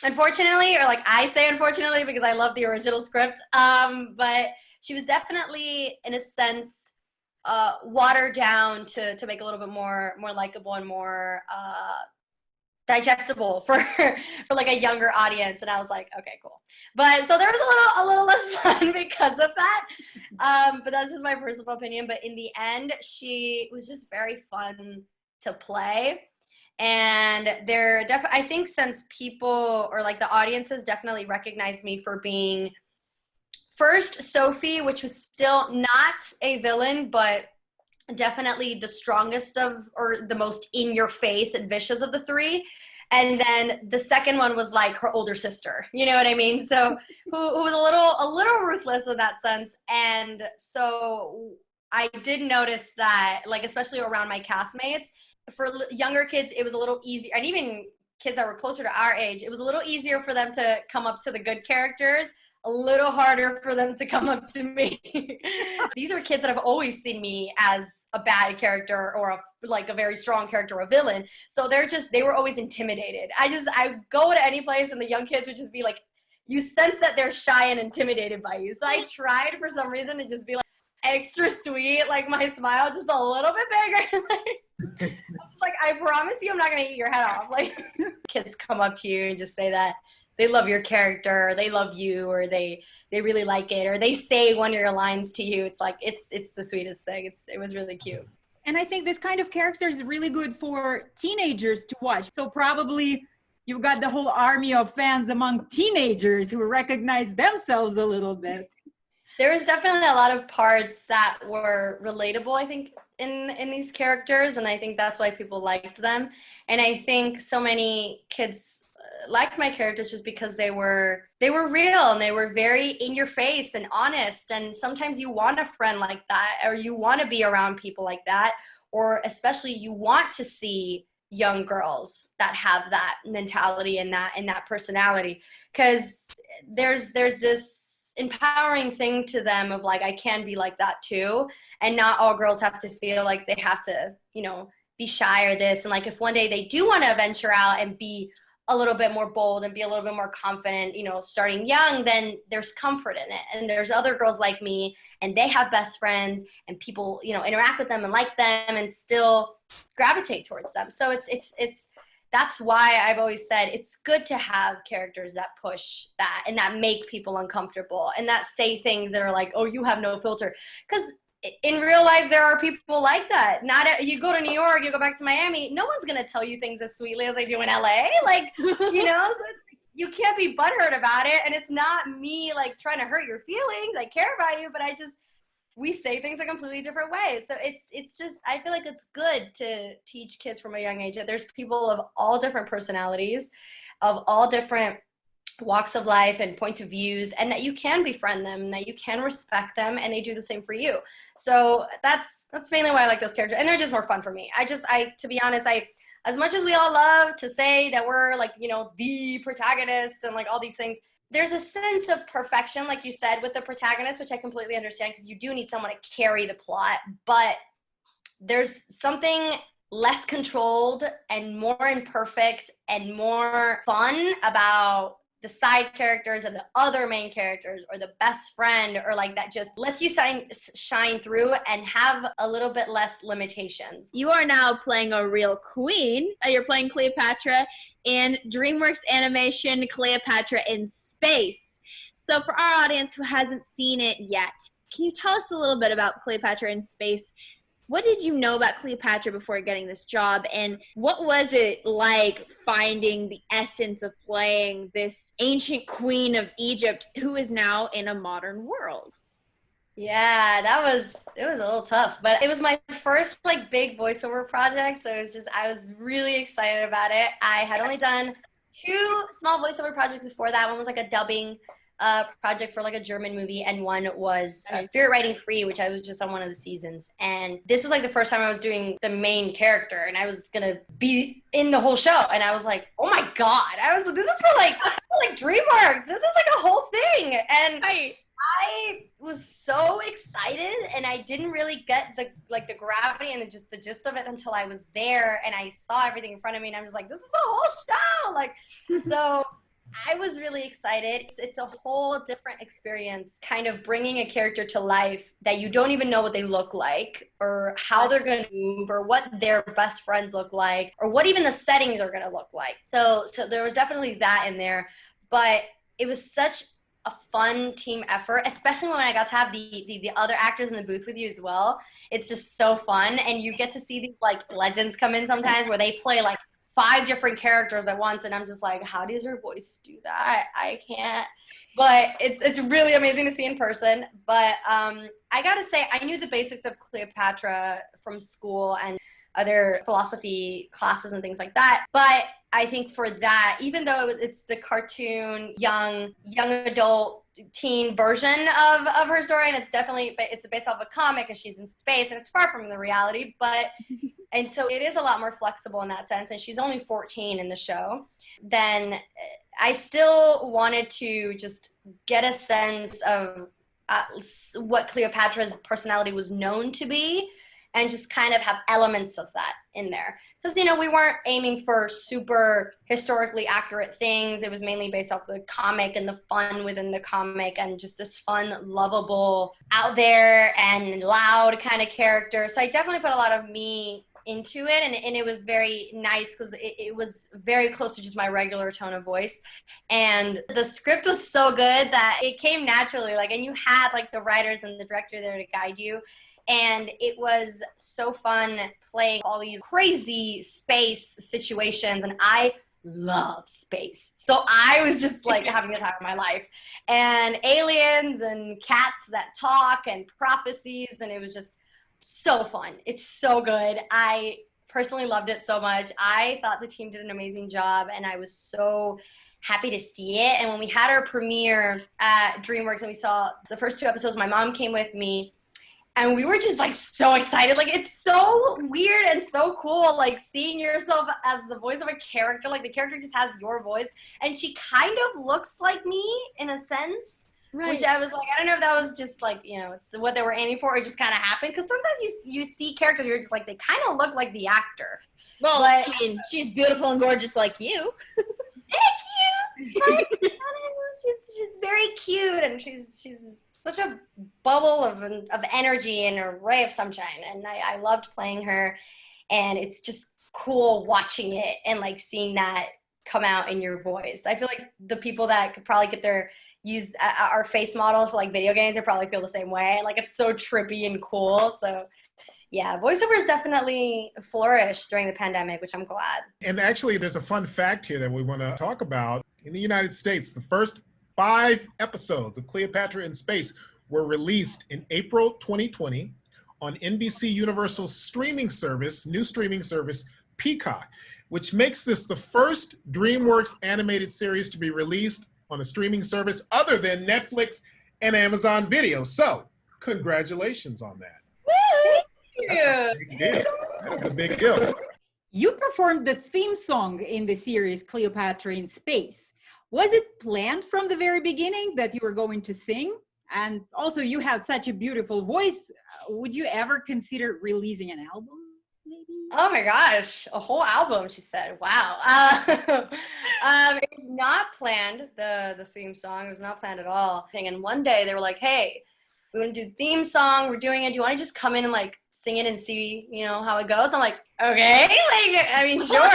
unfortunately, or like I say unfortunately because I love the original script, but she was definitely, in a sense, watered down to make a little bit more likable and more digestible for like a younger audience. And I was like, okay, cool. But so there was a little less fun because of that. But that's just my personal opinion. But in the end, she was just very fun to play. And I think since people, or like the audiences, definitely recognize me for being first Sophie, which was still not a villain, but definitely the strongest of, or the most in your face and vicious of the three. And then the second one was like her older sister, you know what I mean? So who was a little ruthless in that sense. And so I did notice that, like, especially around my castmates, for younger kids, it was a little easier, and even kids that were closer to our age, it was a little easier for them to come up to the good characters, a little harder for them to come up to me. These are kids that have always seen me as a bad character or a very strong character or a villain. So they were always intimidated. I go to any place and the young kids would just be like, you sense that they're shy and intimidated by you. So I tried for some reason to just be like extra sweet, like my smile just a little bit bigger. I'm just like, I promise you I'm not going to eat your head off. Like, kids come up to you and just say that they love your character, or they love you, or they really like it, or they say one of your lines to you. It's like, it's the sweetest thing. It was really cute. And I think this kind of character is really good for teenagers to watch. So probably you've got the whole army of fans among teenagers who recognize themselves a little bit. There was definitely a lot of parts that were relatable, I think, in these characters, and I think that's why people liked them. And I think so many kids liked my characters just because they were real, and they were very in your face and honest. And sometimes you want a friend like that, or you want to be around people like that, or especially you want to see young girls that have that mentality and that personality, because there's this empowering thing to them of like, I can be like that too. And not all girls have to feel like they have to, be shy or this. And like, if one day they do want to venture out and be a little bit more bold and be a little bit more confident, starting young, then there's comfort in it. And there's other girls like me, and they have best friends, and people, interact with them and like them and still gravitate towards them. So that's why I've always said it's good to have characters that push that and that make people uncomfortable and that say things that are like, oh, you have no filter. Because in real life, there are people like that. You go to New York, you go back to Miami, no one's going to tell you things as sweetly as they do in LA. Like, so you can't be butthurt about it. And it's not me like trying to hurt your feelings. I care about you, but we say things a completely different way. So it's just, I feel like it's good to teach kids from a young age that there's people of all different personalities, of all different walks of life and points of views, and that you can befriend them, and that you can respect them, and they do the same for you. So that's mainly why I like those characters, and they're just more fun for me. To be honest, as much as we all love to say that we're like, the protagonist and like all these things, there's a sense of perfection, like you said, with the protagonist, which I completely understand, because you do need someone to carry the plot, but there's something less controlled and more imperfect and more fun about the side characters and the other main characters or the best friend or like that just lets you shine through and have a little bit less limitations. You are now playing a real queen. You're playing Cleopatra in Dreamworks Animation Cleopatra in Space. So for our audience who hasn't seen it yet, can you tell us a little bit about Cleopatra in Space? What did you know about Cleopatra before getting this job, and what was it like finding the essence of playing this ancient queen of Egypt who is now in a modern world? Yeah, it was a little tough, but it was my first like big voiceover project, so I was really excited about it. I had only done 2 small voiceover projects before that. One was like a dubbing project for like a German movie, and one was Spirit Writing Free, which I was just on one of the seasons. And this was like the first time I was doing the main character, and I was gonna be in the whole show. And I was like, oh my god! This is for like DreamWorks. This is like a whole thing, and I was so excited, and I didn't really get the gravity and the gist of it until I was there and I saw everything in front of me, and I'm just like, this is a whole show, like so. I was really excited. It's a whole different experience, kind of bringing a character to life that you don't even know what they look like or how they're going to move or what their best friends look like or what even the settings are going to look like. So there was definitely that in there, but it was such a fun team effort, especially when I got to have the other actors in the booth with you as well. It's just so fun, and you get to see these like legends come in sometimes where they play like 5 different characters at once, and I'm just like, how does your voice do that? I can't. But it's really amazing to see in person. But I gotta say, I knew the basics of Cleopatra from school and other philosophy classes and things like that. But I think for that, even though it's the cartoon, young adult teen version of her story, and it's based off a comic, and she's in space, and it's far from the reality, but and so it is a lot more flexible in that sense, and she's only 14 in the show. Then I still wanted to just get a sense of what Cleopatra's personality was known to be, and just kind of have elements of that in there. Because, we weren't aiming for super historically accurate things. It was mainly based off the comic and the fun within the comic and just this fun, lovable, out there and loud kind of character. So I definitely put a lot of me into it, and it was very nice because it was very close to just my regular tone of voice, and the script was so good that it came naturally, and you had the writers and the director there to guide you, and it was so fun playing all these crazy space situations, and I love space, so I was just having the time of my life, and aliens and cats that talk and prophecies, and it was just so fun. It's so good. I personally loved it so much. I thought the team did an amazing job, and I was so happy to see it. And when we had our premiere at DreamWorks and we saw the first 2 episodes, my mom came with me, and we were just so excited. It's so weird and so cool, seeing yourself as the voice of a character. The character just has your voice, and she kind of looks like me in a sense. Right. Which I was I don't know if that was just it's what they were aiming for, or it just kind of happened. Because sometimes you see characters, you're just they kind of look like the actor. Well, I mean, she's beautiful and gorgeous like you. Thank you. She's very cute, and she's such a bubble of energy and a ray of sunshine. And I loved playing her, and it's just cool watching it and seeing that come out in your voice. I feel like the people that could probably use our face models for video games, they probably feel the same way. It's so trippy and cool. So yeah, voiceovers definitely flourished during the pandemic, which I'm glad. And actually, there's a fun fact here that we want to talk about. In the United States, the first 5 episodes of Cleopatra in Space were released in April 2020 on NBC Universal's new streaming service, Peacock, which makes this the first DreamWorks animated series to be released on a streaming service other than Netflix and Amazon Video. So, congratulations on that. Thank you. That's a big deal. You performed the theme song in the series Cleopatra in Space. Was it planned from the very beginning that you were going to sing? And also, you have such a beautiful voice. Would you ever consider releasing an album, maybe? Oh my gosh, a whole album, she said. Wow. It was not planned, the theme song. It was not planned at all. And one day they were like, hey, we want to do the theme song. We're doing it. Do you want to just come in and like sing it and see, how it goes? I'm like, okay, sure.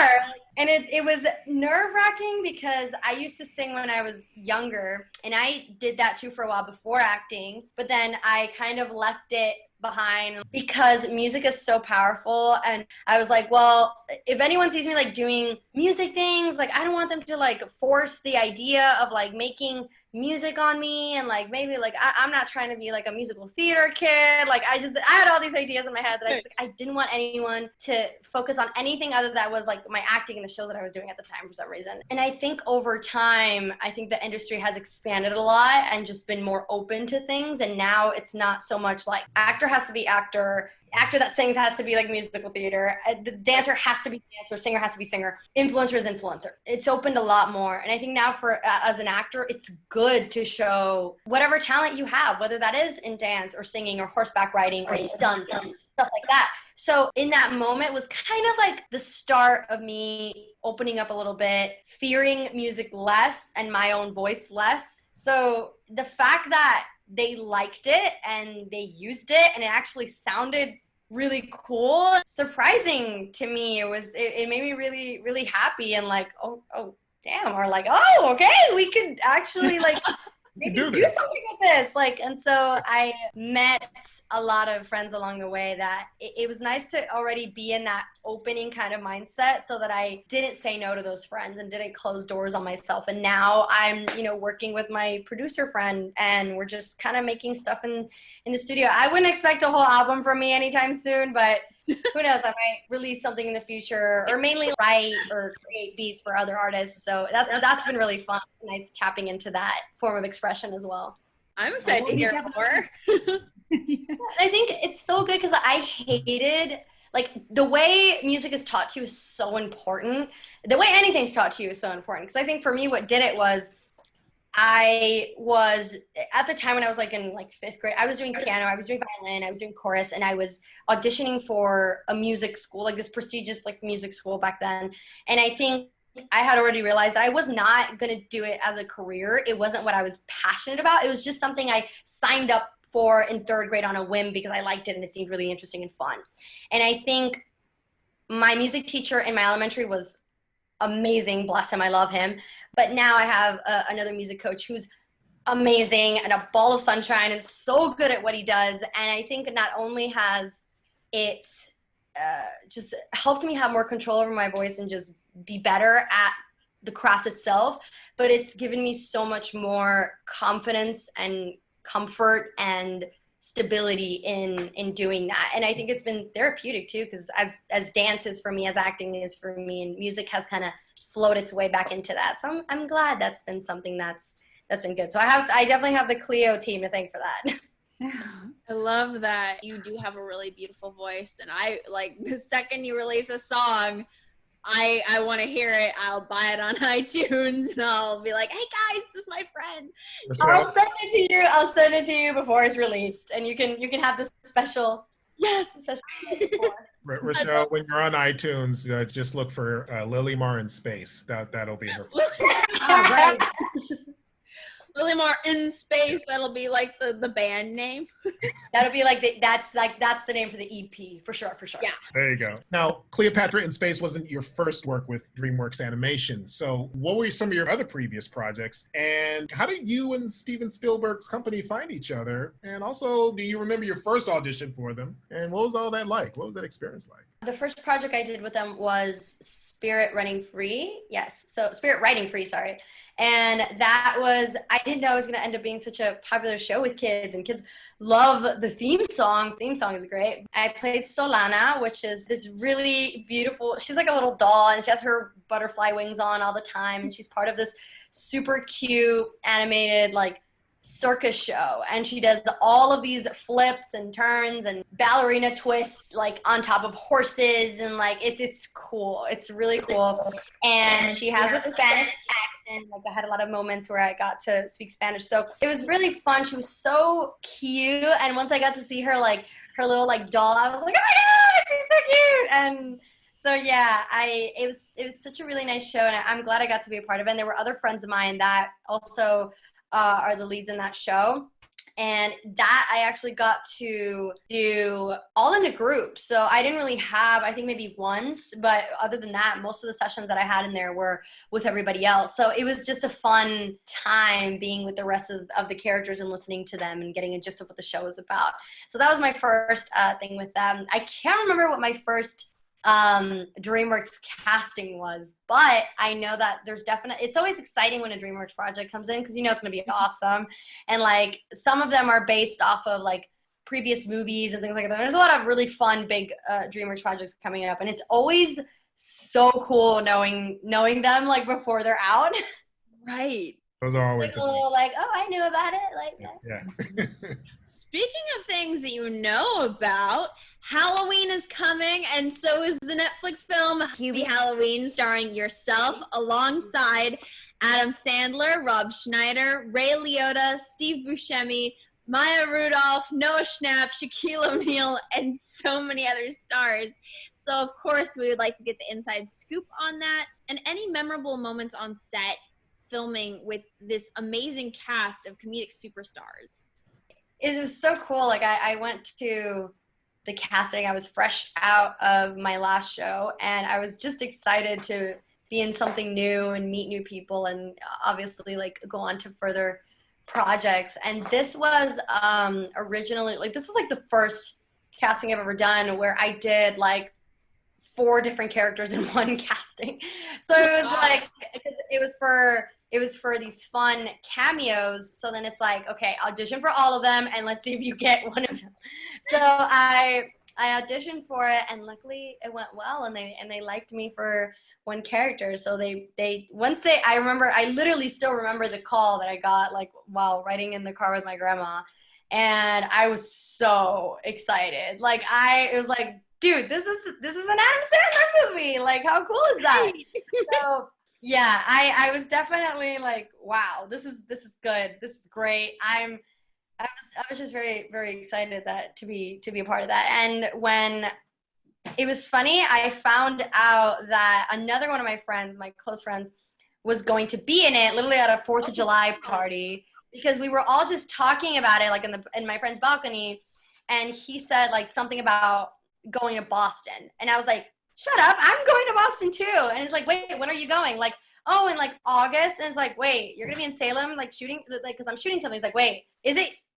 And it was nerve-wracking because I used to sing when I was younger, and I did that too for a while before acting, but then I kind of left it behind because music is so powerful. And I was like, well, if anyone sees me like doing music things, like I don't want them to like force the idea of like making music on me, and like maybe like I'm not trying to be like a musical theater kid. Like I had all these ideas in my head that I didn't want anyone to focus on anything other that was like my acting in the shows that I was doing at the time for some reason. And I think over time, I think the industry has expanded a lot and just been more open to things. And now it's not so much like actor has to be actor that sings has to be like musical theater, the dancer has to be dancer, singer has to be singer, influencer is influencer. It's opened a lot more. And I think now for as an actor, it's good to show whatever talent you have, whether that is in dance or singing or horseback riding or stunts, stuff like that. So in that moment was kind of like the start of me opening up a little bit, fearing music less and my own voice less. So the fact that they liked it and they used it and it actually sounded really cool, surprising to me. It made me really, really happy and like, oh damn, or like, oh, okay, we could actually like maybe do something with this. Like, and so I met a lot of friends along the way that it was nice to already be in that opening kind of mindset so that I didn't say no to those friends and didn't close doors on myself. And now I'm, working with my producer friend and we're just kind of making stuff in the studio. I wouldn't expect a whole album from me anytime soon, but who knows, I might release something in the future or mainly write or create beats for other artists. So that's been really fun. Nice tapping into that form of expression as well. I'm excited to hear more. I think it's so good because I hated, like, the way music is taught to you is so important. The way anything's taught to you is so important. Because I think for me, what did it was I was, at the time when I was like in like 5th grade, I was doing piano, I was doing violin, I was doing chorus, and I was auditioning for a music school, like this prestigious like music school back then. And I think I had already realized that I was not going to do it as a career. It wasn't what I was passionate about. It was just something I signed up for in 3rd grade on a whim because I liked it and it seemed really interesting and fun. And I think my music teacher in my elementary was amazing, bless him, I love him. But now I have another music coach who's amazing and a ball of sunshine, is so good at what he does. And I think not only has it just helped me have more control over my voice and just be better at the craft itself, but it's given me so much more confidence and comfort and stability in doing that. And I think it's been therapeutic too, because as dance is for me, as acting is for me, and music has kind of flowed its way back into that. So I'm glad that's been something that's been good. So I definitely have the Cleo team to thank for that. I love that you do have a really beautiful voice, and I like the second you release a song, I want to hear it. I'll buy it on iTunes and I'll be like, hey guys, this is my friend. I'll send it to you before it's released, and you can have this special. Yes. Rachelle, when you're on iTunes, just look for Lilimar in Space. That'll be her. All right. Lilimar in Space. That'll be like the band name. That'll be like that's the name for the EP for sure. Yeah. There you go. Now, Cleopatra in Space wasn't your first work with DreamWorks Animation. So what were some of your other previous projects? And how did you and Steven Spielberg's company find each other? And also, do you remember your first audition for them? And what was all that like? What was that experience like? The first project I did with them was Spirit Running Free. Yes. So Spirit Riding Free, sorry. And that was, I didn't know it was going to end up being such a popular show with kids, and kids love the theme song. Theme song is great. I played Solana, which is this really beautiful, she's like a little doll, and she has her butterfly wings on all the time. And she's part of this super cute animated like circus show. And she does all of these flips and turns and ballerina twists like on top of horses. And like, it's cool. It's really cool. And she has a Spanish accent. accent. Like I had a lot of moments where I got to speak Spanish. So it was really fun. She was so cute. And once I got to see her, like her little like doll, I was like, oh my God, she's so cute. And so yeah, it was such a really nice show, and I'm glad I got to be a part of it. And there were other friends of mine that also are the leads in that show. And that I actually got to do all in a group. So I didn't really have, I think maybe once, but other than that, most of the sessions that I had in there were with everybody else. So it was just a fun time being with the rest of the characters and listening to them and getting a gist of what the show was about. So that was my first thing with them. I can't remember what my first DreamWorks casting was, but I know that there's definitely, it's always exciting when a DreamWorks project comes in because you know it's going to be awesome. And like some of them are based off of like previous movies and things like that. There's a lot of really fun big DreamWorks projects coming up, and it's always so cool knowing them like before they're out. Right. Those are always like a little like, oh, I knew about it. Like yeah. Speaking of things that you know about, Halloween is coming, and so is the Netflix film Hubie Halloween, starring yourself alongside Adam Sandler, Rob Schneider, Ray Liotta, Steve Buscemi, Maya Rudolph, Noah Schnapp, Shaquille O'Neal, and so many other stars. So, of course, we would like to get the inside scoop on that, and any memorable moments on set filming with this amazing cast of comedic superstars. It was so cool. Like I went to the casting. I was fresh out of my last show, and I was just excited to be in something new and meet new people, and obviously like go on to further projects. And this was originally like this was like the first casting I've ever done where I did like 4 different characters in one casting. So it was like it was for these fun cameos. So then it's like, okay, audition for all of them and let's see if you get one of them. So I auditioned for it, and luckily it went well, and they liked me for one character. So I literally still remember the call that I got like while riding in the car with my grandma, and I was so excited. Like it was like, dude, this is an Adam Sandler movie. Like, how cool is that? So yeah, I was definitely like, wow, this is good. This is great. I was just very, very excited to be a part of that. And when it was funny, I found out that another one of my friends, my close friends, was going to be in it, literally at a 4th of July party, because we were all just talking about it, like in my friend's balcony, and he said like something about going to Boston, and I was like, shut up, I'm going to Boston too. And he's like, wait, when are you going? Like, oh, in like August. And it's like, wait, you're gonna be in Salem like shooting, like, because I'm shooting something. He's like, wait,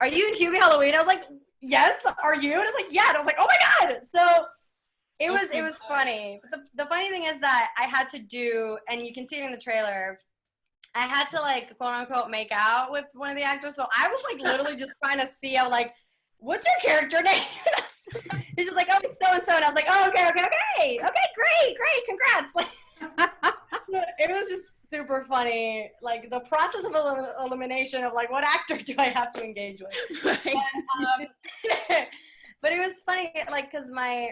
are you in Hubie Halloween? I was like, yes, are you? And I was like, yeah. And I was like, oh my God. So it was funny. But the funny thing is that I had to do, and you can see it in the trailer, I had to like quote unquote make out with one of the actors. So I was like literally just trying to see how like, what's your character name? He's just like, oh, it's so-and-so. And I was like, oh, okay, great, congrats. Like, it was just super funny. Like, the process of elimination of, like, what actor do I have to engage with? Right. And, but it was funny, like, because my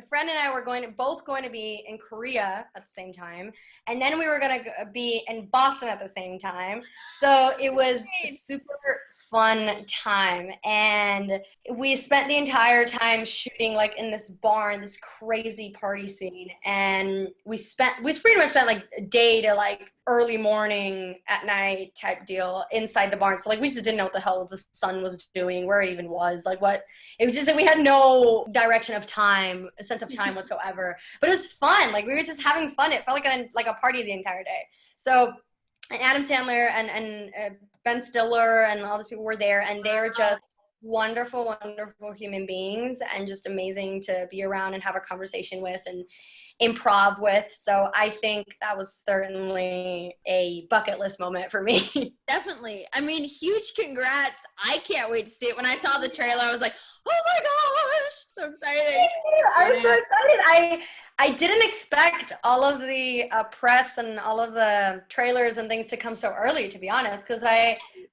friend and I were both going to be in Korea at the same time, and then we were going to be in Boston at the same time. So it was a super fun time, and we spent the entire time shooting like in this barn, this crazy party scene, and we pretty much spent like a day to like early morning at night type deal inside the barn. So like we just didn't know what the hell the sun was doing, where it even was, like what it was. Just that we had no direction of time, a sense of time whatsoever. But it was fun. Like we were just having fun. It felt like a party the entire day. So and Adam Sandler and Ben Stiller and all those people were there, and they're just wonderful, wonderful human beings, and just amazing to be around and have a conversation with and improv with. So I think that was certainly a bucket list moment for me. Definitely. I mean, huge congrats. I can't wait to see it. When I saw the trailer, I was like, oh my gosh, so excited. I was so excited. I didn't expect all of the press and all of the trailers and things to come so early, to be honest, because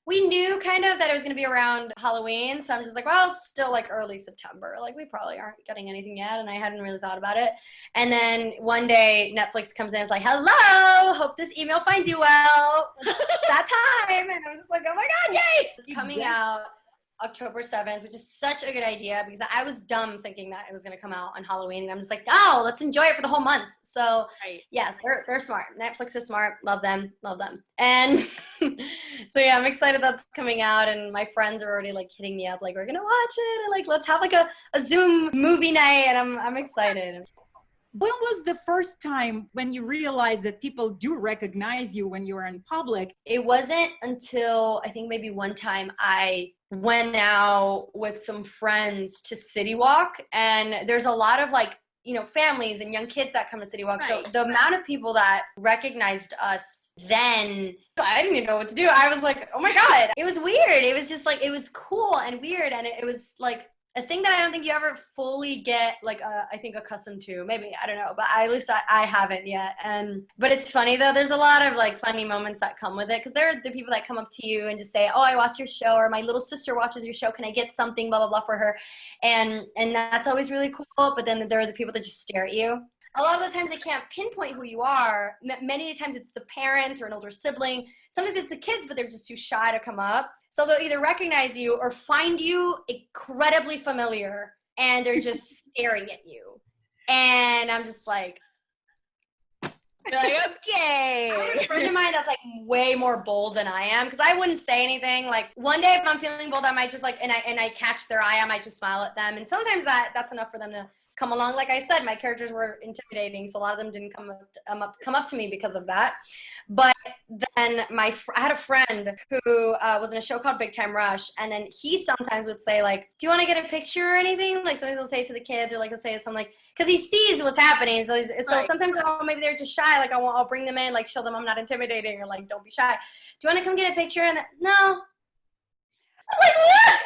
we knew kind of that it was going to be around Halloween. So I'm just like, well, it's still like early September. Like we probably aren't getting anything yet. And I hadn't really thought about it. And then one day Netflix comes in and is like, hello, hope this email finds you well. It's that time. And I'm just like, oh my God, yay. It's coming out October 7th, which is such a good idea because I was dumb thinking that it was going to come out on Halloween. And I'm just like, oh, let's enjoy it for the whole month. So yes, they're smart. Netflix is smart. Love them. Love them. And so yeah, I'm excited that's coming out. And my friends are already like hitting me up. Like, we're going to watch it. And like, let's have like a Zoom movie night. And I'm excited. When was the first time when you realized that people do recognize you when you are in public? It wasn't until I think maybe one time I went out with some friends to City Walk, and there's a lot of like, you know, families and young kids that come to City Walk. Right. So the amount of people that recognized us then, I didn't even know what to do. I was like, oh my God. It was weird. It was just like, it was cool and weird. And it was like a thing that I don't think you ever fully get, like, I think accustomed to. Maybe, I don't know, but at least I haven't yet. But it's funny, though. There's a lot of, like, funny moments that come with it, because there are the people that come up to you and just say, oh, I watch your show, or my little sister watches your show. Can I get something, blah, blah, blah, for her? And that's always really cool, but then there are the people that just stare at you. A lot of the times they can't pinpoint who you are. Many times it's the parents or an older sibling. Sometimes it's the kids, but they're just too shy to come up. So they'll either recognize you or find you incredibly familiar, and they're just staring at you. And I'm just like okay. I have a friend of mine that's like way more bold than I am, because I wouldn't say anything. Like one day if I'm feeling bold, I might just like, and I catch their eye, I might just smile at them. And sometimes that's enough for them to come along. Like I said, my characters were intimidating, so a lot of them didn't come up to me because of that. But then I had a friend who was in a show called Big Time Rush, and then he sometimes would say like, do you want to get a picture or anything? Like sometimes he'll say to the kids, or like he'll say something like, because he sees what's happening. So sometimes maybe they're just shy. Like I'll bring them in, like show them I'm not intimidating, or like don't be shy. Do you want to come get a picture? And no. I'm like, what?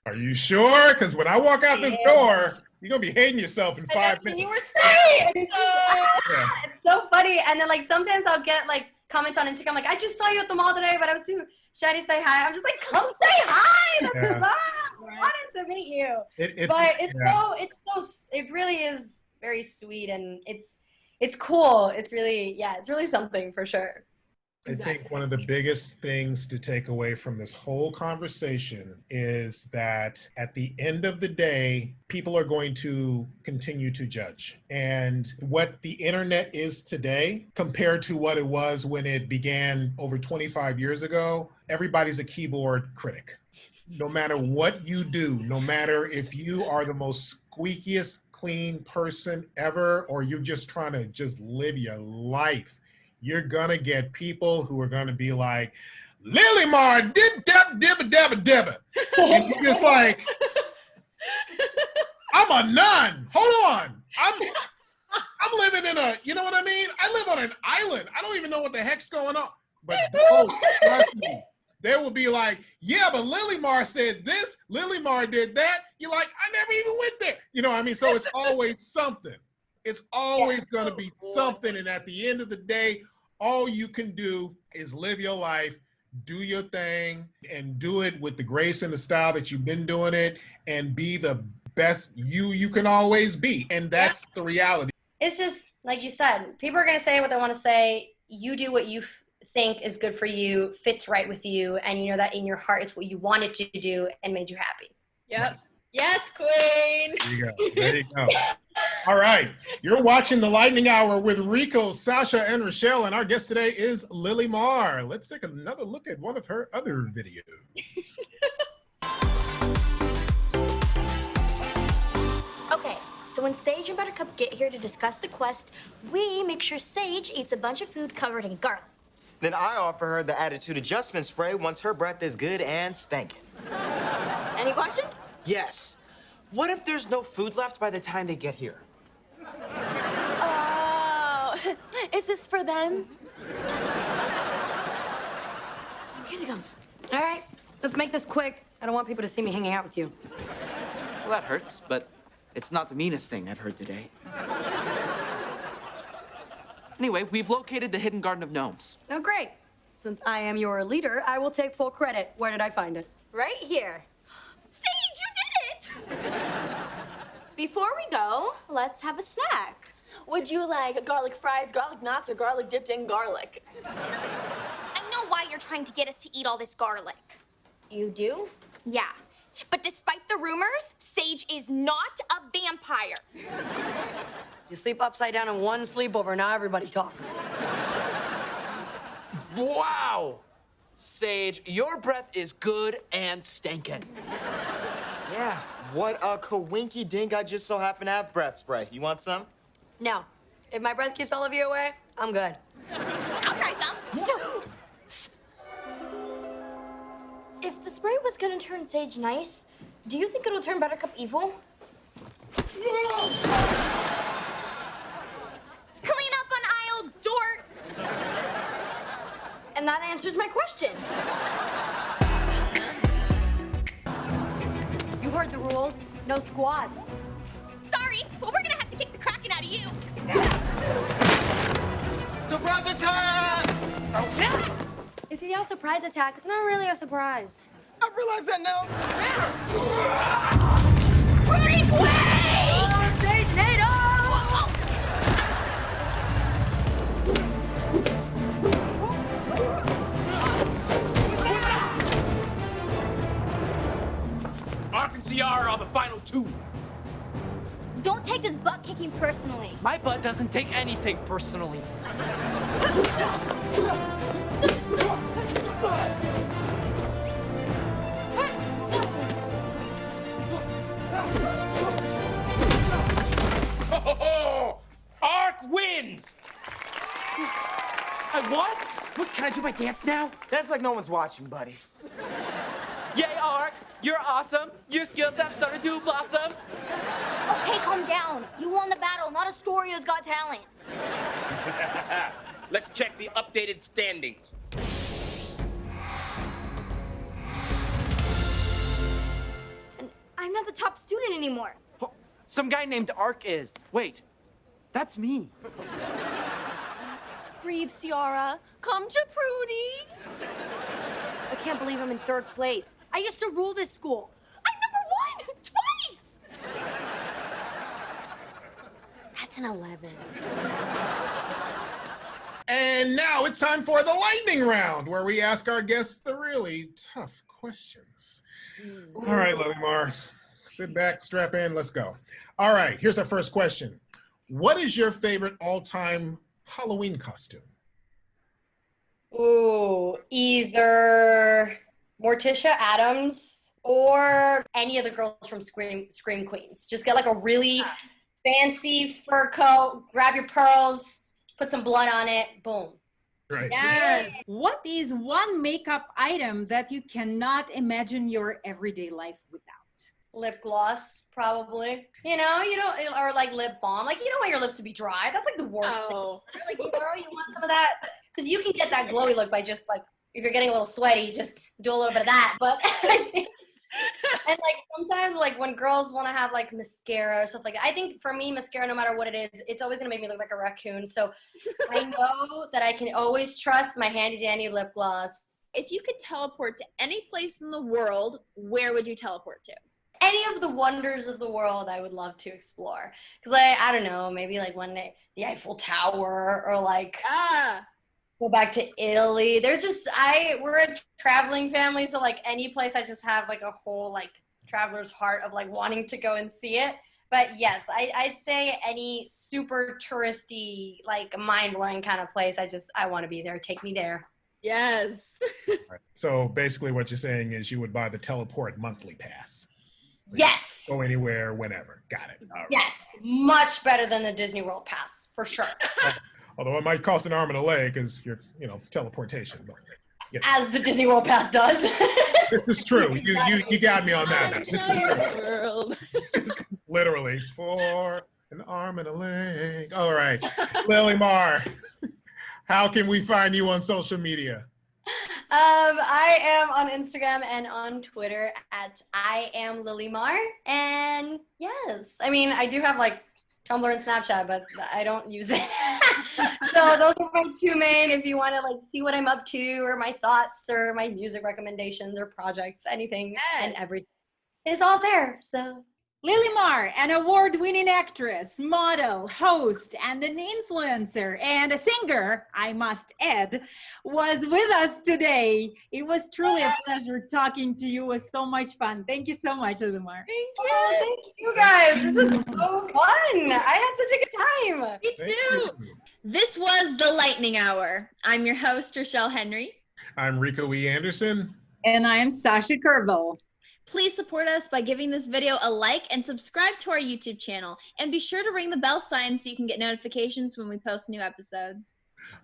Are you sure? Because when I walk out this door, you're going to be hating yourself in 5 minutes. You were saying it's so funny. And then like sometimes I'll get like comments on Instagram like, I just saw you at the mall today, but I was too shy to say hi. I'm just like, come say hi. That's fun. I wanted to meet you. It really is very sweet, and it's cool. It's really something for sure. I think one of the biggest things to take away from this whole conversation is that at the end of the day, people are going to continue to judge. And what the internet is today compared to what it was when it began over 25 years ago, everybody's a keyboard critic. No matter what you do, no matter if you are the most squeakiest clean person ever, or you're just trying to just live your life, you're gonna get people who are gonna be like, Lilimar did dibba. And you're just like, I'm a nun. Hold on. I'm living in a, you know what I mean? I live on an island. I don't even know what the heck's going on. But trust me, they will be like, yeah, but Lilimar said this, Lilimar did that. You're like, I never even went there. You know what I mean? So it's always something. It's always going to be something. And at the end of the day, all you can do is live your life, do your thing, and do it with the grace and the style that you've been doing it, and be the best you can always be. And that's the reality. It's just, like you said, people are going to say what they want to say. You do what you think is good for you, fits right with you, and you know that in your heart it's what you wanted to do and made you happy. Yep. Yes, queen. There you go. There you go. All right. You're watching The Lightning Hour with Rico, Sasha, and Rachelle, and our guest today is Lilimar. Let's take another look at one of her other videos. Okay, so when Sage and Buttercup get here to discuss the quest, we make sure Sage eats a bunch of food covered in garlic. Then I offer her the attitude adjustment spray once her breath is good and stankin'. Any questions? Yes. What if there's no food left by the time they get here? Oh, is this for them? Here they come. All right, let's make this quick. I don't want people to see me hanging out with you. Well, that hurts, but it's not the meanest thing I've heard today. Anyway, we've located the hidden Garden of Gnomes. Oh, great. Since I am your leader, I will take full credit. Where did I find it? Right here. Sage, you did it! Before we go, let's have a snack. Would you like garlic fries, garlic knots, or garlic dipped in garlic? I know why you're trying to get us to eat all this garlic. You do? Yeah. But despite the rumors, Sage is not a vampire. You sleep upside down in one sleepover, now everybody talks. Wow! Sage, your breath is good and stinking. Yeah, what a coinky dink. I just so happen to have breath spray. You want some? No. If my breath keeps all of you away, I'm good. I'll try some. If the spray was gonna turn Sage nice, do you think it'll turn Buttercup evil? Clean up on aisle Dort. And that answers my question. You heard the rules. No squats. Sorry, but we're gonna have to kick the Kraken out of you. Surprise attack! If you yell surprise attack, it's not really a surprise. I realize that now. Freak way! Stage NATO! Ark and Ciara are the final two. Don't take this butt kicking personally. My butt doesn't take anything personally. Oh, Ark wins! I won? What, can I do my dance now? That's like no one's watching, buddy. Yay, Ark! You're awesome! Your skills have started to blossom! Okay, calm down. You won the battle, not Astoria's Got Talent. Let's check the updated standings. And I'm not the top student anymore. Oh, some guy named Ark is. Wait, that's me. Breathe, Ciara. Come to Prudy. I can't believe I'm in third place. I used to rule this school. I'm number 1 twice. That's an 11. And now it's time for the lightning round, where we ask our guests the really tough questions. All right, Lilimar, sit back, strap in, let's go. All right, here's our first question. What is your favorite all-time Halloween costume? Ooh, either Morticia Addams or any of the girls from Scream Queens. Just get like a really fancy fur coat, grab your pearls, put some blood on it, boom. Right. Yeah. What is one makeup item that you cannot imagine your everyday life without? Lip gloss, probably. You know, or like lip balm. Like, you don't want your lips to be dry. That's like the worst thing. Like, you want some of that, because you can get that glowy look by just like, if you're getting a little sweaty, just do a little bit of that. But, and like sometimes like when girls want to have like mascara or stuff like that, I think for me, mascara, no matter what it is, it's always going to make me look like a raccoon. So I know that I can always trust my handy dandy lip gloss. If you could teleport to any place in the world, where would you teleport to? Any of the wonders of the world I would love to explore. Because I don't know, maybe like one day the Eiffel Tower, or like go back to Italy. There's just, we're a traveling family, so like any place I just have like a whole like traveler's heart of like wanting to go and see it. But yes, I'd say any super touristy, like mind-blowing kind of place, I want to be there. Take me there. Yes. Right. So basically what you're saying is you would buy the teleport monthly pass. Yes. Go anywhere, whenever. Got it. All right. Yes. Much better than the Disney World pass, for sure. Although it might cost an arm and a leg because you're, teleportation. But, As the Disney World pass does. This is true. You got me on that. This is true. Literally, for an arm and a leg. All right. Lilimar, how can we find you on social media? I am on Instagram and on Twitter at I am Lilimar. And yes, I mean, I do have like Tumblr and Snapchat, but I don't use it. So those are my two main. If you want to like see what I'm up to, or my thoughts, or my music recommendations, or projects, anything and everything is all there. So. Lilimar, an award-winning actress, model, host, and an influencer, and a singer, I must add, was with us today. It was truly a pleasure talking to you. It was so much fun. Thank you so much, Lilimar. Thank you. Thank you guys. This was so fun. I had such a good time. Me too. This was The Lightning Hour. I'm your host, Rachelle Henry. I'm Rico E Anderson. And I am Sasha Kerbel. Please support us by giving this video a like and subscribe to our YouTube channel. And be sure to ring the bell sign so you can get notifications when we post new episodes.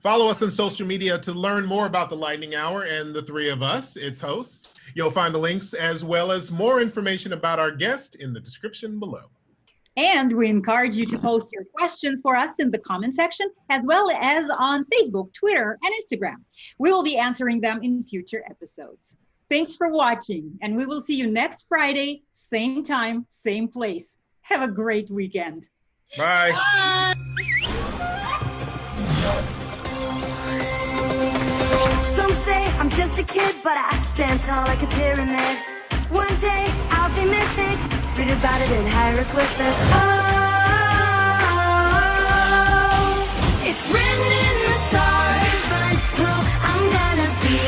Follow us on social media to learn more about the Lightning Hour and the three of us, its hosts. You'll find the links as well as more information about our guest in the description below. And we encourage you to post your questions for us in the comment section, as well as on Facebook, Twitter, and Instagram. We will be answering them in future episodes. Thanks for watching, and we will see you next Friday, same time, same place. Have a great weekend. Bye. Bye. Some say I'm just a kid, but I stand tall like a pyramid. One day I'll be mythic. Read about it in hieroglyphics. Oh, it's written in the stars on who I'm gonna be.